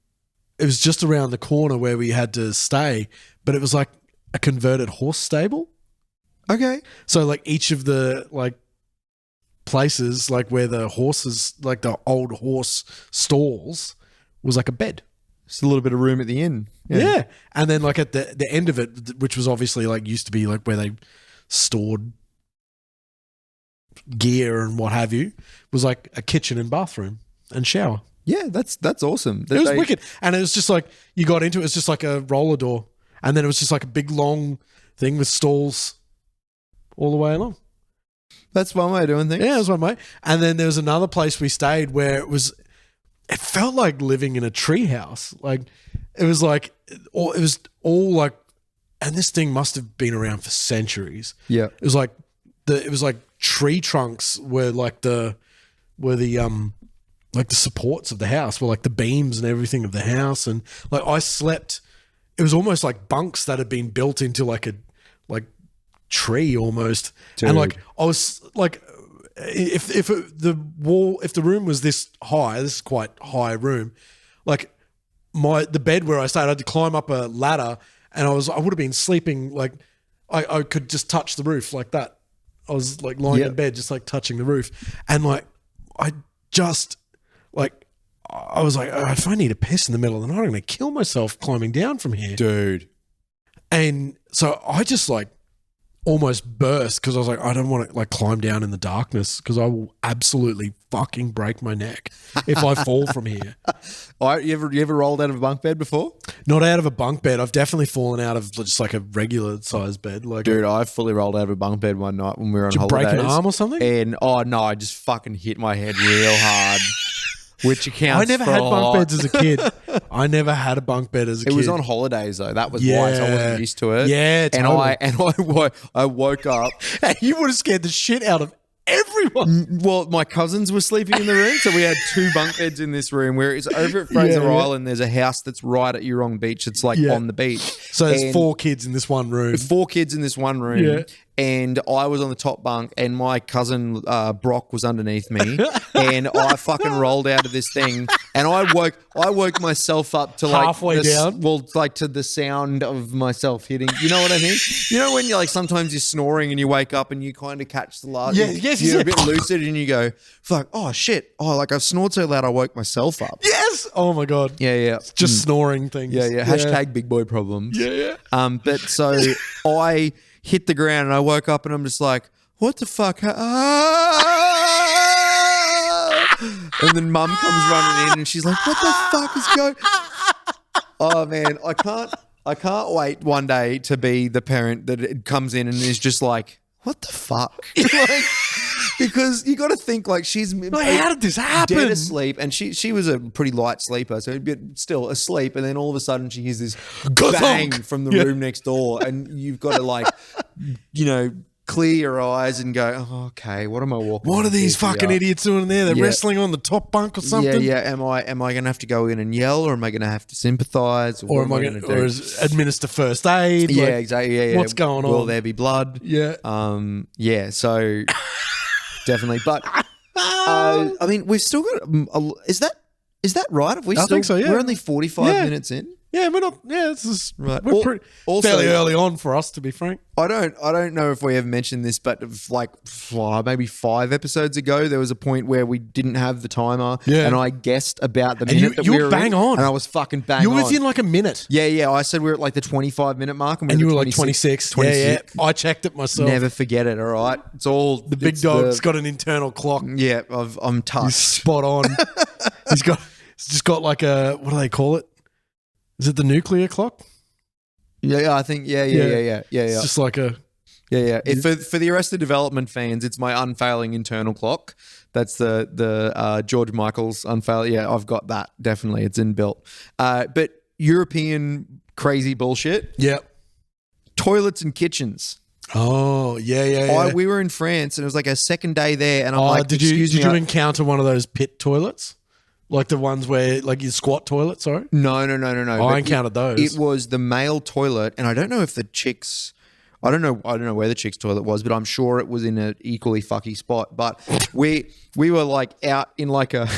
it was just around the corner where we had to stay, but it was like a converted horse stable. Okay. So like each of the like places like where the horses, like the old horse stalls, was like a bed. Just a little bit of room at the end. Yeah. And then like at the end of it, which was obviously like used to be like where they stored gear and what have you, was like a kitchen and bathroom and shower. Yeah, that's awesome. It was wicked. And it was just like, you got into it, was just like a roller door. And then it was just like a big long thing with stalls all the way along. That's one way of doing things. Yeah, that's one way. And then there was another place we stayed where it felt like living in a tree house. Like it was all like, and this thing must have been around for centuries. Yeah. It was like tree trunks were like the supports of the house, were like the beams and everything of the house. And like I slept, it was almost like bunks that had been built into like a tree almost. Dude. And like I was like, if the room was this high, this is quite high room, like the bed where I stayed, I had to climb up a ladder, and I would have been sleeping like I could just touch the roof like that. I was like lying in bed, just like touching the roof, and like I just like I was like, oh, if I need a piss in the middle of the night, I'm going to kill myself climbing down from here, dude. And so I just like almost burst because I was like, I don't want to like climb down in the darkness because I will absolutely fucking break my neck if I fall from here. You ever rolled out of a bunk bed before? Not out of a bunk bed. I've definitely fallen out of just like a regular sized bed. Like, dude, I fully rolled out of a bunk bed one night when we were on holidays. Did you break an arm or something? And oh no, I just fucking hit my head real hard. Which accounts I never had bunk beds as a kid. I never had a bunk bed as a kid. It was on holidays though. That was why, so I wasn't used to it. Yeah, totally. And I woke up. You would have scared the shit out of everyone. Well, my cousins were sleeping in the room, so we had two bunk beds in this room. Where it's over at Fraser Island, there's a house that's right at Eurong Beach. It's like on the beach. So there's 4 kids in this one room. 4 kids in this one room. Yeah. And I was on the top bunk, and my cousin Brock was underneath me, and I fucking rolled out of this thing, and I woke myself up to like halfway down. Well, like to the sound of myself hitting. You know what I mean? You know when you're like sometimes you're snoring and you wake up and you kind of catch the last. You're a bit lucid and you go, "Fuck! Oh shit! Oh, like I've snored so loud I woke myself up." Yes. Oh my god. Yeah. Just snoring things. Yeah. Hashtag big boy problems. Yeah. But so I hit the ground and I woke up and I'm just like, what the fuck? And then mum comes running in and she's like, what the fuck is going? Oh man, I can't wait one day to be the parent that comes in and is just like, what the fuck? Like, because you got to think like she's like, how did this happen? Dead asleep, and she was a pretty light sleeper, so but still asleep. And then all of a sudden she hears this bang from the room next door, and you've got to like, clear your eyes and go, oh, okay, what am I walking? What are these fucking idiots doing there? They're wrestling on the top bunk or something. Yeah. Am I going to have to go in and yell, or am I going to have to sympathise, or am I going to administer first aid? Yeah, exactly. Yeah. What's going on? Will there be blood? Yeah. Yeah. So definitely, but I mean, we've still got. Is that right? Have we I think so. Yeah. We're only 45 minutes in. Yeah, we're not. Yeah, this is Right. we're Also- fairly early on for us, to be frank. I don't know if we ever mentioned this, but like maybe 5 episodes ago, there was a point where we didn't have the timer, Yeah. and I guessed about the And minute that you we were were bang in, on. and I was fucking bang You on. were within like a minute, Yeah. I said we were at like the 25-minute mark, and and we you were were like 26. Yeah. I checked it myself. Never forget it. All right, it's all The big dog's got an internal clock. Yeah, I'm He's touched. spot on. He's just got like a, what do they call it? Is it the nuclear clock? Yeah, I think yeah. It's just like a. Yeah. For the Arrested Development fans, it's my unfailing internal clock. That's the George Michael's unfailing. Yeah, I've got that. Definitely, it's inbuilt. But European crazy bullshit. Yep. Toilets and kitchens. Oh, yeah. We were in France, and it was like a second day there, and I'm like, did you encounter one of those pit toilets? Like the ones where, like, you squat toilet, sorry? No. I encountered those. It was the male toilet, and I don't know if the chicks. I don't know where the chick's toilet was, but I'm sure it was in an equally fucky spot. But we were like out in like a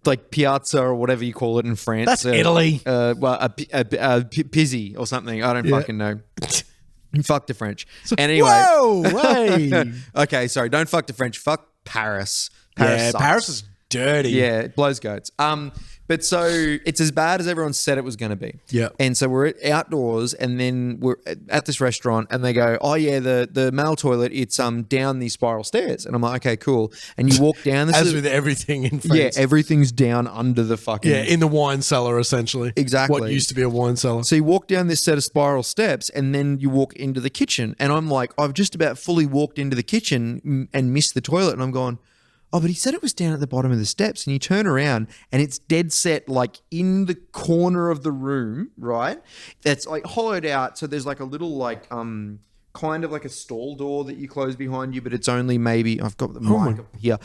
like piazza or whatever you call it in France. That's Italy. Well, a pizzy or something. I don't fucking know. Fuck the French. And anyway, whoa, hey. Okay, sorry. Don't fuck the French. Fuck Paris. Yeah, sucks. Paris is dirty. Yeah, it blows goats. But so it's as bad as everyone said it was going to be. Yeah. And so we're outdoors, and then we're at this restaurant, and they go, "Oh yeah, the male toilet, it's down these spiral stairs." And I'm like, "Okay, cool." And you walk down this. As with everything in France. Yeah, everything's down under the fucking. Yeah, in the wine cellar, essentially. Exactly. What used to be a wine cellar. So you walk down this set of spiral steps, and then you walk into the kitchen, and I'm like, I've just about fully walked into the kitchen and missed the toilet, and I'm going, oh, but he said it was down at the bottom of the steps. And you turn around and it's dead set like in the corner of the room, right? That's like hollowed out. So there's like a little like kind of like a stall door that you close behind you, but it's only maybe, I've got the mic up here.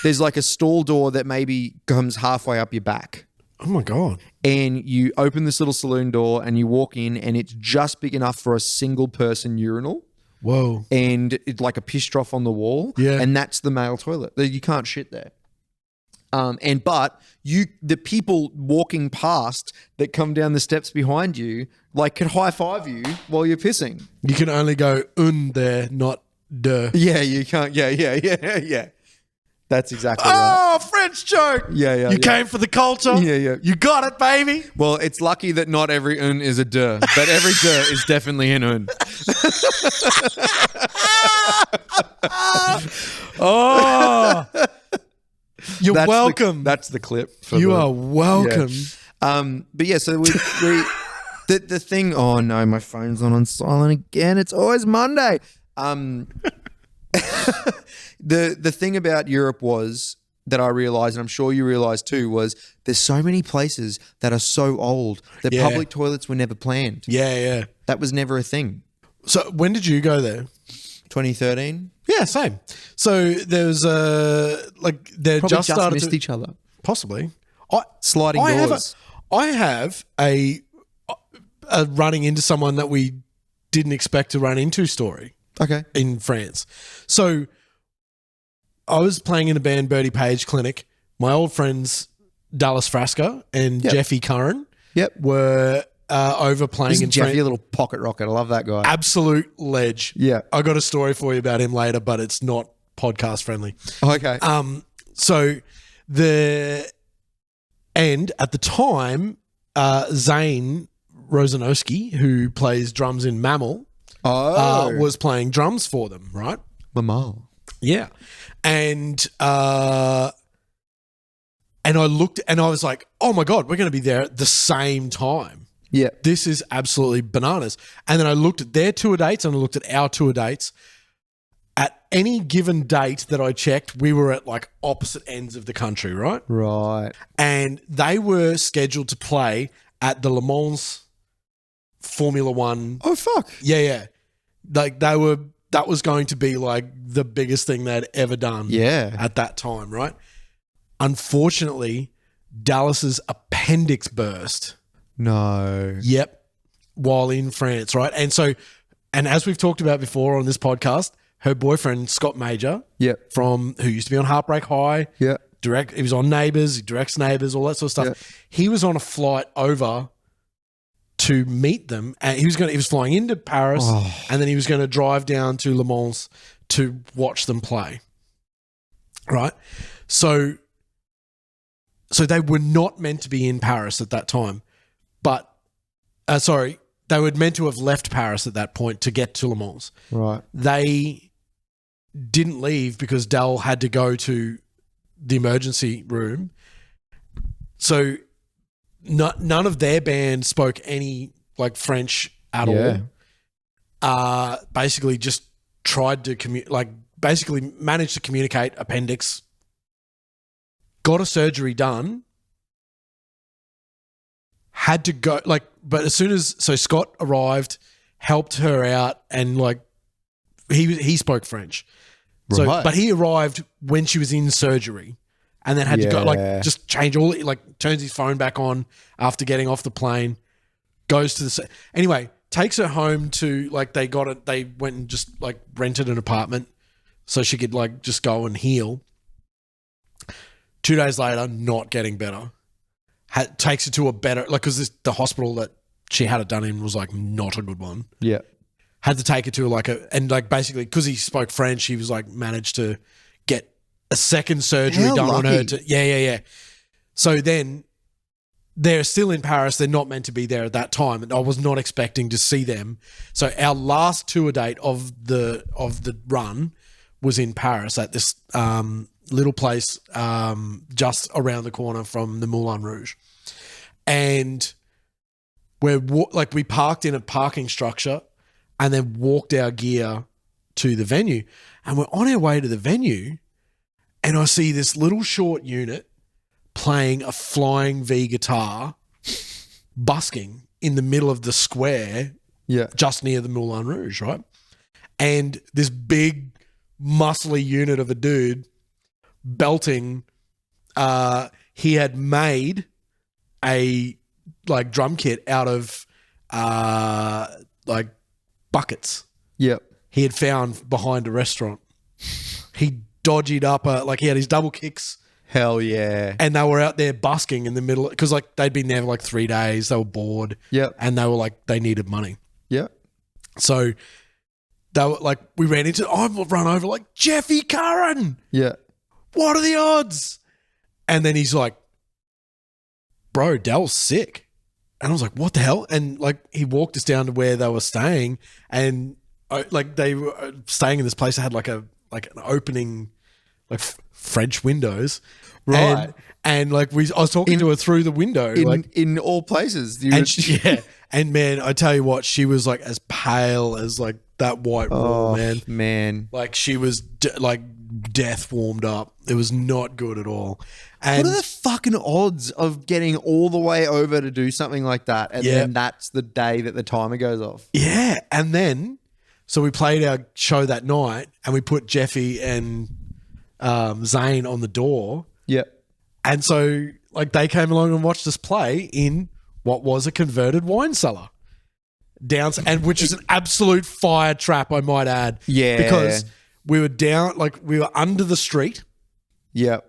There's like a stall door that maybe comes halfway up your back. Oh my God. And you open this little saloon door and you walk in, and it's just big enough for a single person urinal. Whoa. And it's like a piss trough on the wall. Yeah. And that's the male toilet. You can't shit there. But the people walking past that come down the steps behind you, like, could high five you while you're pissing. You can only go there, not de. Yeah, you can't. Yeah. That's exactly right. Oh, French joke. Yeah. You came for the culture. Yeah. You got it, baby. Well, it's lucky that not every un is a de, but every de is definitely an un. Oh, you're welcome. That's the clip. You are welcome. Yeah. But yeah, so we the thing. Oh no, my phone's on silent again. It's always Monday. The thing about Europe was that I realized, and I'm sure you realized too, was there's so many places that are so old that public toilets were never planned. Yeah. That was never a thing. So when did you go there? 2013. Yeah, same. So there was they Probably just started missed each other. Possibly. Sliding doors. I have a running into someone that we didn't expect to run into story. Okay. In France. So I was playing in a band, Birdie Page Clinic. My old friends Dallas Frasca and Jeffy Curran were over playing in Jeffy, France. a little pocket rocket. I love that guy. Absolute ledge. Yeah. I got a story for you about him later, but it's not podcast friendly. Okay. So at the time, Zane Rosanowski, who plays drums in Mammal, was playing drums for them, right? Mammal. Yeah. And I looked and I was like, oh my God, we're going to be there at the same time. Yeah. This is absolutely bananas. And then I looked at their tour dates and I looked at our tour dates. At any given date that I checked, we were at like opposite ends of the country, right? Right. And they were scheduled to play at the Le Mans Formula One. Oh, fuck. Yeah. Like that was going to be like the biggest thing they'd ever done at that time, right? Unfortunately, Dallas's appendix burst. No. Yep. While in France, right? And as we've talked about before on this podcast, her boyfriend, Scott Major, who used to be on Heartbreak High, he was on Neighbours, he directs Neighbours, all that sort of stuff. He was on a flight over to meet them. And he was flying into Paris, and then he was going to drive down to Le Mans to watch them play. Right? So they were not meant to be in Paris at that time, but they were meant to have left Paris at that point to get to Le Mans. Right. They didn't leave because Dell had to go to the emergency room. So none of their band spoke any like French at all. Basically just tried to basically managed to communicate appendix, got a surgery done, had to go but as soon as Scott arrived, helped her out, and like he spoke French. So but he arrived when she was in surgery, and then had to go just change all, turns his phone back on after getting off the plane, goes to the anyway, takes her home to they went and just rented an apartment so she could just go and heal. 2 days later, not getting better. Takes her to a better, because the hospital that she had it done in was not a good one. Yeah. Had to take her to basically because he spoke French, he was managed to get a second surgery done on her. Yeah. So then they're still in Paris. They're not meant to be there at that time, and I was not expecting to see them. So our last tour date of the run was in Paris at this little place just around the corner from the Moulin Rouge, and we parked in a parking structure and then walked our gear to the venue, and we're on our way to the venue, and I see this little short unit playing a flying V guitar, busking in the middle of the square, just near the Moulin Rouge, right? And this big, muscly unit of a dude belting. He had made a drum kit out of buckets. Yep. He had found behind a restaurant. He dodgied up he had his double kicks. Hell yeah. And they were out there busking in the middle because they'd been there for 3 days. They were bored. Yep. And they were they needed money. Yep. So they were we ran into, I've run over Jeffy Curran. Yeah. What are the odds? And then he's like, bro, Dell's sick. And I was like, what the hell? And he walked us down to where they were staying, and they were staying in this place that had an opening, French windows. Right. And I was talking to her through the window. In all places. And man, I tell you what, she was as pale as that white wall, man. Man. She was death warmed up. It was not good at all. And what are the fucking odds of getting all the way over to do something like that, and then that's the day that the timer goes off? Yeah. And then, so we played our show that night, and we put Jeffy and Zane on the door. Yep. And so they came along and watched us play in what was a converted wine cellar. And which is an absolute fire trap, I might add. Yeah. Because we were down, we were under the street. Yep.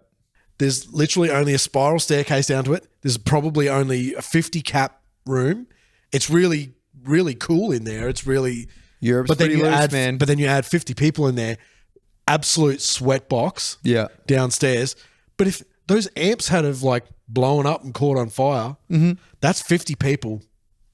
There's literally only a spiral staircase down to it. There's probably only a 50 cap room. It's really, really cool in there. It's really Europe's pretty loose, man. But then you add 50 people in there, absolute sweat box. Yeah. Downstairs. But if those amps had have blown up and caught on fire, that's 50 people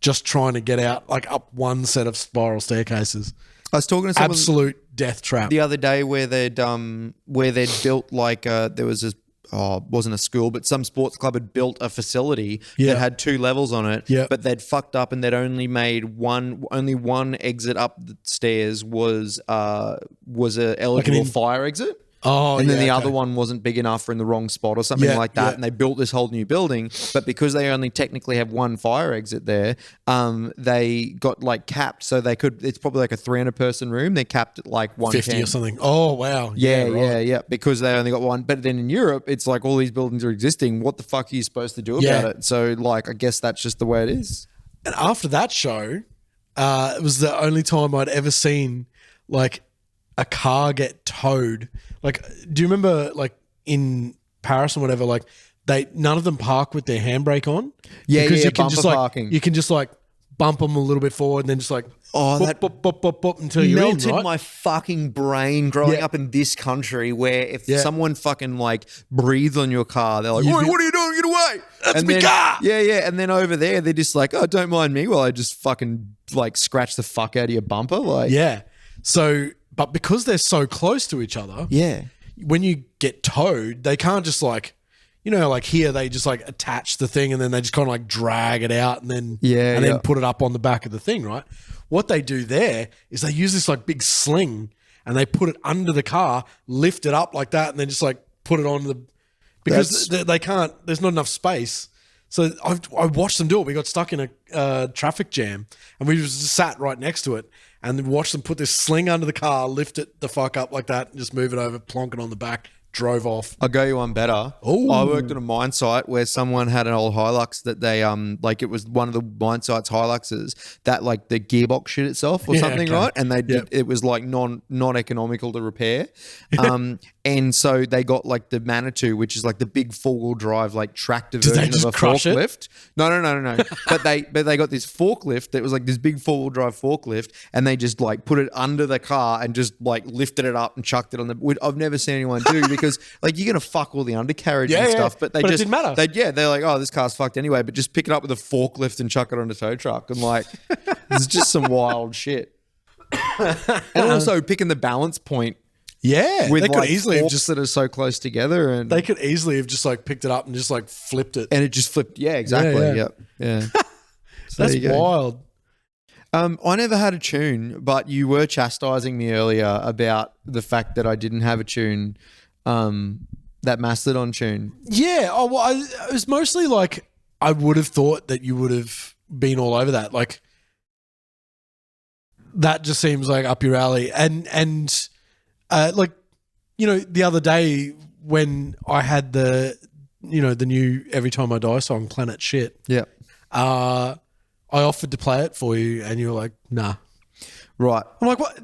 just trying to get out up one set of spiral staircases. I was talking to someone absolute death trap the other day where they'd built there was this wasn't a school, but some sports club had built a facility that had 2 levels on it. Yeah. But they'd fucked up and they'd only made one exit up the stairs was a eligible fire exit. Oh, and then the other one wasn't big enough or in the wrong spot or something like that. Yeah. And they built this whole new building, but because they only technically have one fire exit there, they got capped. So it's probably a 300 person room. They're capped at 110. 50 or something. Oh, wow. Yeah. Because they only got one. But then in Europe, it's all these buildings are existing. What the fuck are you supposed to do about it? So I guess that's just the way it is. And after that show, it was the only time I'd ever seen a car get towed. Do you remember in Paris or whatever, none of them park with their handbrake on? Yeah, because yeah, you can bumper just parking. You can just bump them a little bit forward, and then just like that boop, until you're in, melted right? my fucking brain growing up in this country where if someone fucking like breathes on your car, they're like, "Oi, what are you doing? Get away!" That's my car. Yeah. And then over there, they're just like, "Oh, don't mind me while I just fucking like scratch the fuck out of your bumper." Like, yeah. So, but because they're so close to each other, when you get towed, they can't just like, you know, like here they just like attach the thing and then they just kind of like drag it out and then then put it up on the back of the thing, right? What they do there is they use this like big sling and they put it under the car, lift it up like that, and then just like put it on the, because they can't, there's not enough space. So I watched them do it. We got stuck in a traffic jam and we just sat right next to it and watched them put this sling under the car, lift it the fuck up like that and just move it over, plonk it on the back, drove off. I'll go you one better. Ooh. I worked at a mine site where someone had an old Hilux that they like it was one of the mine site's Hiluxes that like the gearbox shit itself or something, right? And they did, it was like non economical to repair. And so they got like the Manitou, which is like the big 4-wheel drive like tractor version of a forklift. No. but they got this forklift that was like this big 4-wheel drive forklift, and they just like put it under the car and just like lifted it up and chucked it on the. I've never seen anyone do because like you're gonna fuck all the undercarriage and stuff, but they just it didn't matter. They're like, oh, this car's fucked anyway, but just pick it up with a forklift and chuck it on a tow truck, and like it's just some wild shit. And also picking the balance point. Yeah, with they could like easily have forks just that are so close together, and they could easily have just like picked it up and just like flipped it, and it just flipped. Yeah, exactly. Yeah. So that's wild. I never had a tune, but you were chastising me earlier about the fact that I didn't have a tune, that Mastodon tune. Yeah. Oh well, it was mostly like I would have thought that you would have been all over that. Like that just seems like up your alley, and. Like, you know, the other day when I had the new Every Time I Die song, Planet Shit. Yeah. I offered to play it for you and you were like, nah. Right. I'm like, what?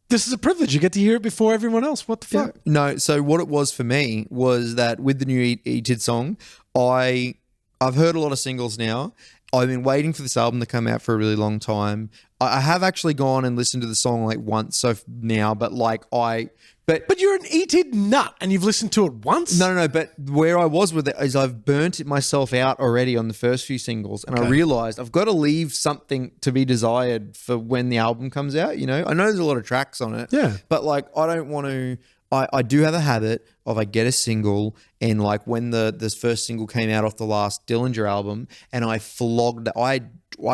This is a privilege. You get to hear it before everyone else. What the fuck? Yeah. No. So what it was for me was that with the new E-Tid song, I've heard a lot of singles now. I've been waiting for this album to come out for a really long time. I have actually gone and listened to the song like once now, but like But you're an E-Tid nut and you've listened to it once? No. But where I was with it is I've burnt myself out already on the first few singles, and I realized I've got to leave something to be desired for when the album comes out. You know, I know there's a lot of tracks on it, but like I don't want to. I do have a habit of I get a single, and like when this first single came out off the last Dillinger album, and I flogged. I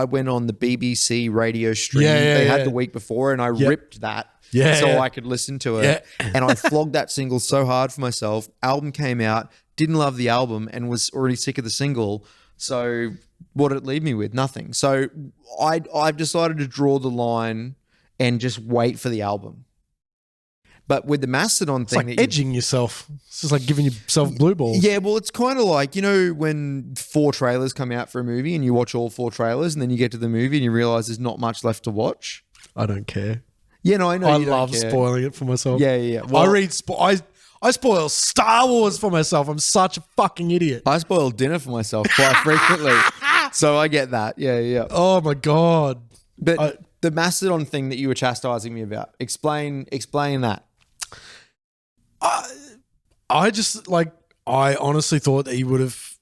went on the BBC radio stream they had the week before, and I ripped that I could listen to it. And I flogged that single so hard for myself. Album came out, didn't love the album, and was already sick of the single. So what did it leave me with? Nothing. So I've decided to draw the line and just wait for the album. But with the Mastodon thing, it's like edging yourself. It's just like giving yourself blue balls. Yeah, well, it's kind of like, you know, when 4 trailers come out for a movie and you watch all 4 trailers and then you get to the movie and you realize there's not much left to watch. I don't care. Yeah, no, I know. I love spoiling it for myself. Yeah. Well, I spoil Star Wars for myself. I'm such a fucking idiot. I spoil dinner for myself quite frequently. So I get that. Yeah. Oh my God. But the Mastodon thing that you were chastising me about, explain that. I just I honestly thought that he would have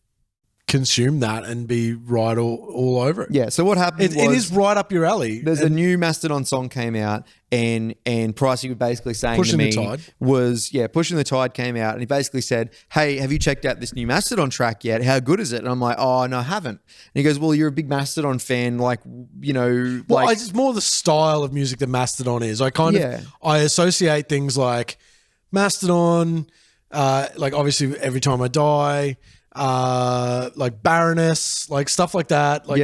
consumed that and be right all over it. Yeah. So what happened? It is right up your alley. There's a new Mastodon song came out, and Pricey was basically saying Pushing to me the Tide. Pushing the Tide came out, and he basically said, "Hey, have you checked out this new Mastodon track yet? How good is it?" And I'm like, "Oh no, I haven't." And he goes, "Well, you're a big Mastodon fan, like you know, well, it's more the style of music that Mastodon is. I associate things like Mastodon, like obviously Every Time I Die, like Baroness, like stuff like that, like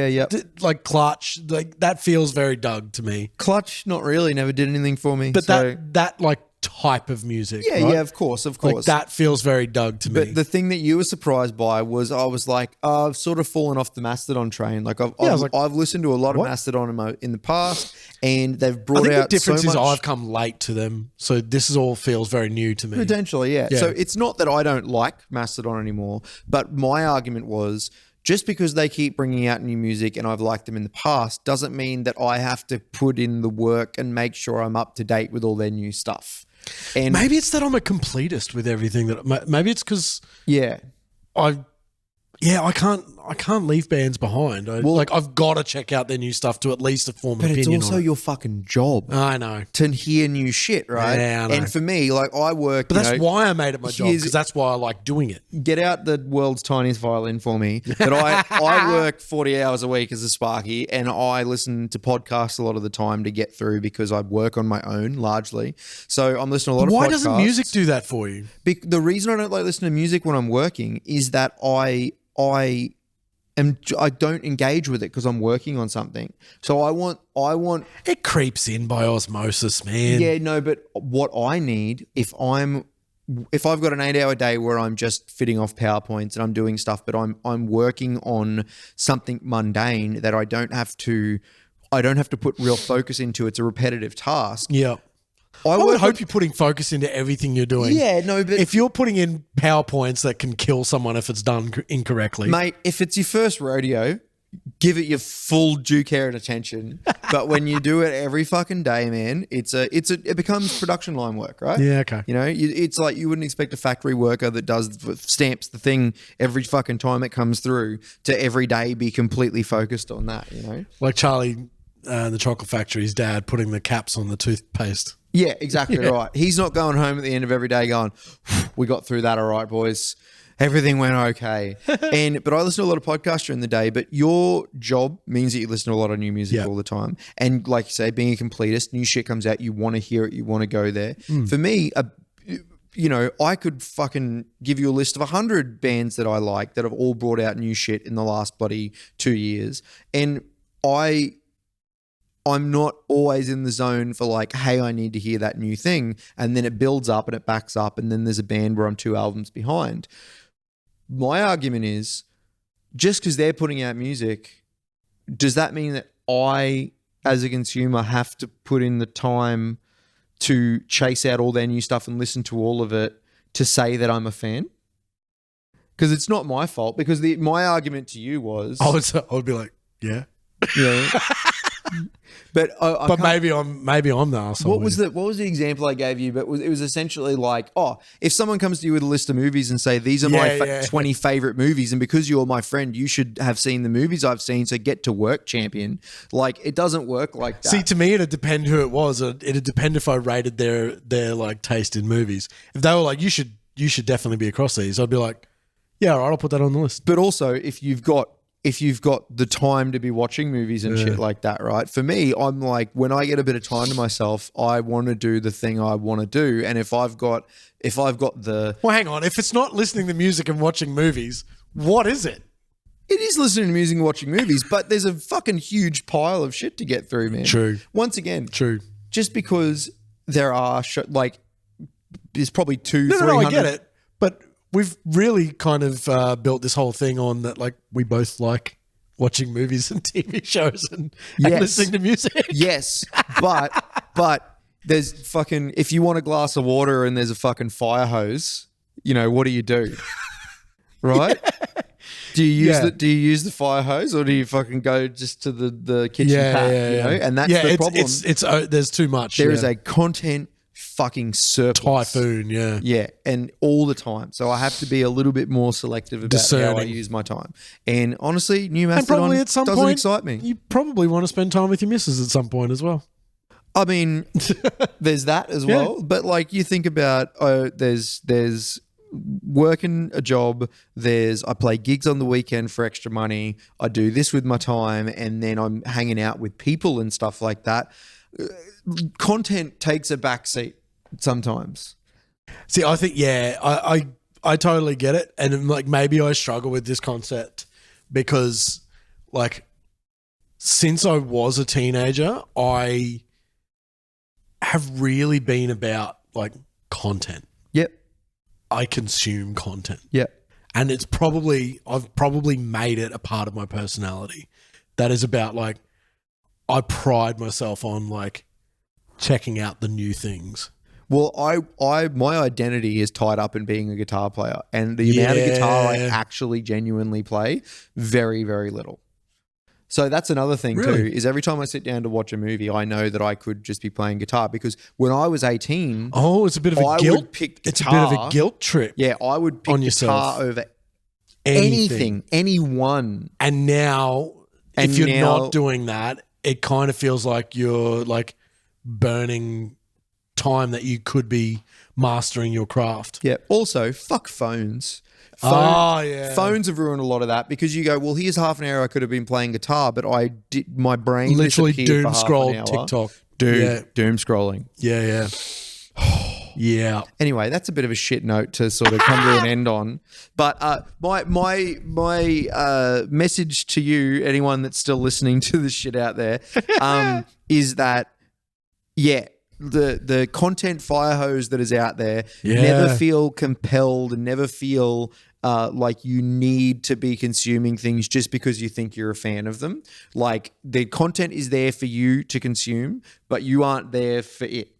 like Clutch, like that feels very Doug to me. Clutch, not really, never did anything for me. But that like type of music, right? Yeah, of course. Like that feels very Doug to me. But the thing that you were surprised by was I was like, I've sort of fallen off the Mastodon train. Like I've listened to a lot of Mastodon in the past, and they've brought out. The difference so is much. I've come late to them, so this all feels very new to me. Potentially, yeah. So it's not that I don't like Mastodon anymore, but my argument was, just because they keep bringing out new music and I've liked them in the past doesn't mean that I have to put in the work and make sure I'm up to date with all their new stuff. And maybe it's that I'm a completist with everything that. Maybe it's because I can't leave bands behind. I've got to check out their new stuff to at least form an opinion. But it's also your fucking job. I know. To hear new shit, right? Yeah, I know. And for me, like I work. But that's why I made it my job, because that's why I like doing it. Get out the world's tiniest violin for me. But I work 40 hours a week as a Sparky, and I listen to podcasts a lot of the time to get through because I work on my own largely. So I'm listening to a lot of podcasts. Why doesn't music do that for you? The reason I don't like listening to music when I'm working is that I don't engage with it because I'm working on something. So I want it creeps in by osmosis, man. Yeah, no, but what I need if I've got an 8-hour day where I'm just fitting off PowerPoints and I'm doing stuff, but I'm working on something mundane that I don't have to put real focus into. It's a repetitive task. Yeah. I would hope you're putting focus into everything you're doing. Yeah, no, but if you're putting in PowerPoints that can kill someone if it's done incorrectly. Mate, if it's your first rodeo, give it your full due care and attention. But when you do it every fucking day, man, it becomes production line work, right? Yeah, okay. You know, it's like you wouldn't expect a factory worker that stamps the thing every fucking time it comes through to every day be completely focused on that, you know? Like Charlie, the chocolate factory's dad putting the caps on the toothpaste. Yeah, exactly right. He's not going home at the end of every day going, we got through that all right, boys. Everything went okay. But I listen to a lot of podcasts during the day, but your job means that you listen to a lot of new music all the time. And like you say, being a completist, new shit comes out, you want to hear it, you want to go there. For me, I could fucking give you a list of 100 bands that I like that have all brought out new shit in the last bloody 2 years. And I'm not always in the zone for like, hey, I need to hear that new thing. And then it builds up and it backs up. And then there's a band where I'm 2 albums behind. My argument is just because they're putting out music, does that mean that I, as a consumer, have to put in the time to chase out all their new stuff and listen to all of it to say that I'm a fan? Because it's not my fault. Because my argument to you was... I would be like, yeah. Yeah. But maybe I'm the asshole. What was the example I gave you? But it was essentially like, if someone comes to you with a list of movies and say these are my 20 favorite movies, and because you're my friend, you should have seen the movies I've seen. So get to work, champion. Like it doesn't work like that. See, to me, it'd depend who it was. It'd depend if I rated their like taste in movies. If they were like, you should definitely be across these, I'd be like, yeah, all right, I'll put that on the list. But also, if you've got the time to be watching movies and shit like that, right? For me, I'm like, when I get a bit of time to myself, I want to do the thing I want to do. And if I've got the... Well, hang on. If it's not listening to music and watching movies, what is it? It is listening to music and watching movies, but there's a fucking huge pile of shit to get through, man. True. Once again. True. Just because there are, there's probably 300... No, I get it. But... we've really kind of built this whole thing on that, like we both like watching movies and TV shows and listening to music. Yes, but there's fucking, if you want a glass of water and there's a fucking fire hose, what do you do? Right? Yeah. Do you use the fire hose or do you fucking go just to the kitchen tap? And that's the problem. It's there's too much. There is a content fucking surplus. Typhoon, yeah. Yeah, and all the time. So I have to be a little bit more selective about how I use my time. And honestly, New Mastodon doesn't excite me. You probably want to spend time with your missus at some point as well. I mean, there's that as well. But like you think about, there's working a job, I play gigs on the weekend for extra money, I do this with my time, and then I'm hanging out with people and stuff like that. Content takes a backseat sometimes. See, I think, I totally get it. And like maybe I struggle with this concept because like since I was a teenager, I have really been about like content. Yep. I consume content. Yep. And I've probably made it a part of my personality that is about like, I pride myself on like checking out the new things. Well, my identity is tied up in being a guitar player, and the amount of guitar I actually genuinely play, very, very little. So that's another thing too, is every time I sit down to watch a movie, I know that I could just be playing guitar, because when I was 18, it's a bit of a guilt. Would pick it's guitar, a bit of a guilt trip. Yeah, I would pick guitar over anything, anyone. And now, if you're not doing that, it kind of feels like you're like burning time that you could be mastering your craft. Yeah. Also, fuck phones. Phones have ruined a lot of that, because you go, well, here's half an hour I could have been playing guitar, but my brain literally disappeared doom for scroll half an hour. TikTok. Doom scrolling. Yeah. Yeah. Anyway, that's a bit of a shit note to sort of come to an end on. But my message to you, anyone that's still listening to this shit out there, is that the content fire hose that is out there, never feel compelled and never feel like you need to be consuming things just because you think you're a fan of them. Like, the content is there for you to consume, but you aren't there for it.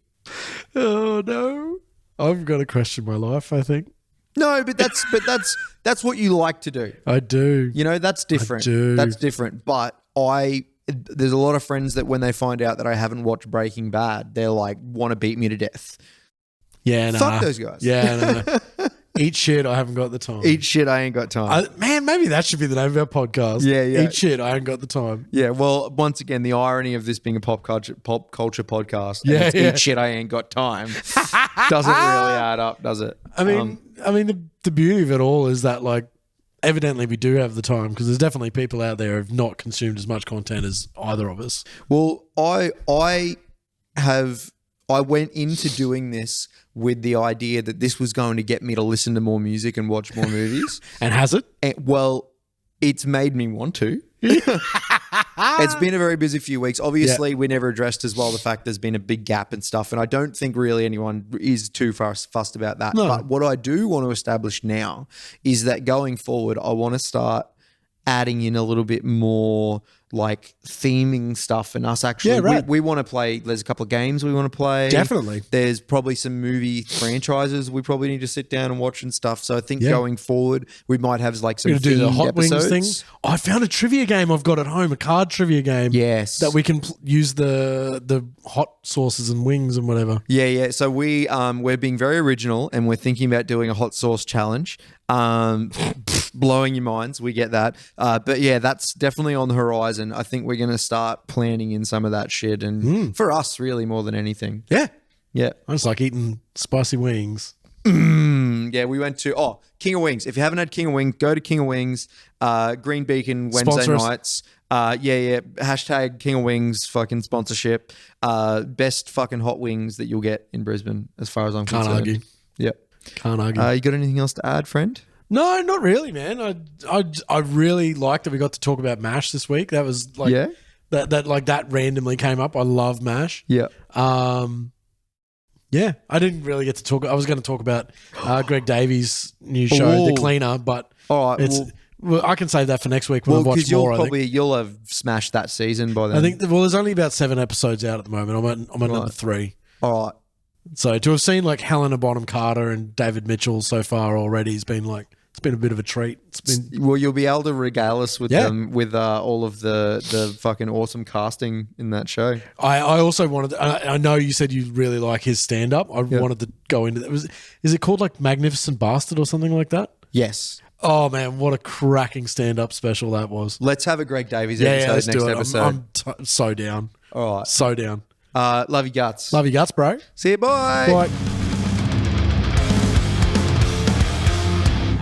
Oh no, I've got to question my life, I think. No, but that's what you like to do. I do. You know, that's different. I do. That's different. But there's a lot of friends that when they find out that I haven't watched Breaking Bad, they're like, want to beat me to death. Yeah, fuck those guys. Yeah, no. Eat shit, I haven't got the time. Eat shit, I ain't got time. Man, maybe that should be the name of our podcast. Yeah. Eat shit, I ain't got the time. Yeah, well, once again, the irony of this being a pop culture podcast, eat shit, I ain't got time, doesn't really add up, does it? I mean, the beauty of it all is that, like, evidently we do have the time, because there's definitely people out there who have not consumed as much content as either of us. Well, I went into doing this with the idea that this was going to get me to listen to more music and watch more movies. And has it? Well, it's made me want to. It's been a very busy few weeks. Obviously, we never addressed as well the fact there's been a big gap and stuff, and I don't think really anyone is too fussed about that. No. But what I do want to establish now is that going forward, I want to start adding in a little bit more like theming stuff, and us actually we want to play. There's a couple of games we want to play. Definitely. There's probably some movie franchises we probably need to sit down and watch and stuff. So I think going forward we might have like some do the Hot episodes. Wings thing. I found a trivia game I've got at home, a card trivia game. Yes, that we can use the hot sauces and wings and whatever. Yeah. So we're being very original, and we're thinking about doing a hot sauce challenge. Blowing your minds, we get that. But yeah, that's definitely on the horizon. I think we're going to start planning in some of that shit, and for us, really, more than anything. Yeah. I just like eating spicy wings. Yeah, we went to King of Wings. If you haven't had King of Wings, go to King of Wings. Green Beacon Wednesday nights. Hashtag King of Wings fucking sponsorship. Best fucking hot wings that you'll get in Brisbane, as far as I'm concerned. Can't argue. Yep. Can't argue. You got anything else to add, friend? No, not really, man. I really liked that we got to talk about MASH this week. That was like that randomly came up. I love MASH. Yeah. Yeah. I didn't really get to talk. I was going to talk about Greg Davies' new show, The Cleaner, but all right, well, I can save that for next week when I've watched more. You'll have smashed that season by then. I think. Well, there's only about 7 episodes out at the moment. I'm at number 3. All right. So to have seen like Helena Bonham Carter and David Mitchell so far already has been like. It's been a bit of a treat. Well, you'll be able to regale us with them with all of the fucking awesome casting in that show. I also wanted. I know you said you really like his stand up. I wanted to go into that. Is it called like Magnificent Bastard or something like that? Yes. Oh man, what a cracking stand up special that was. Let's have a Greg Davies episode next episode. I'm so down. All right, so down. Love you guts. Love you guts, bro. See you. Bye. Bye.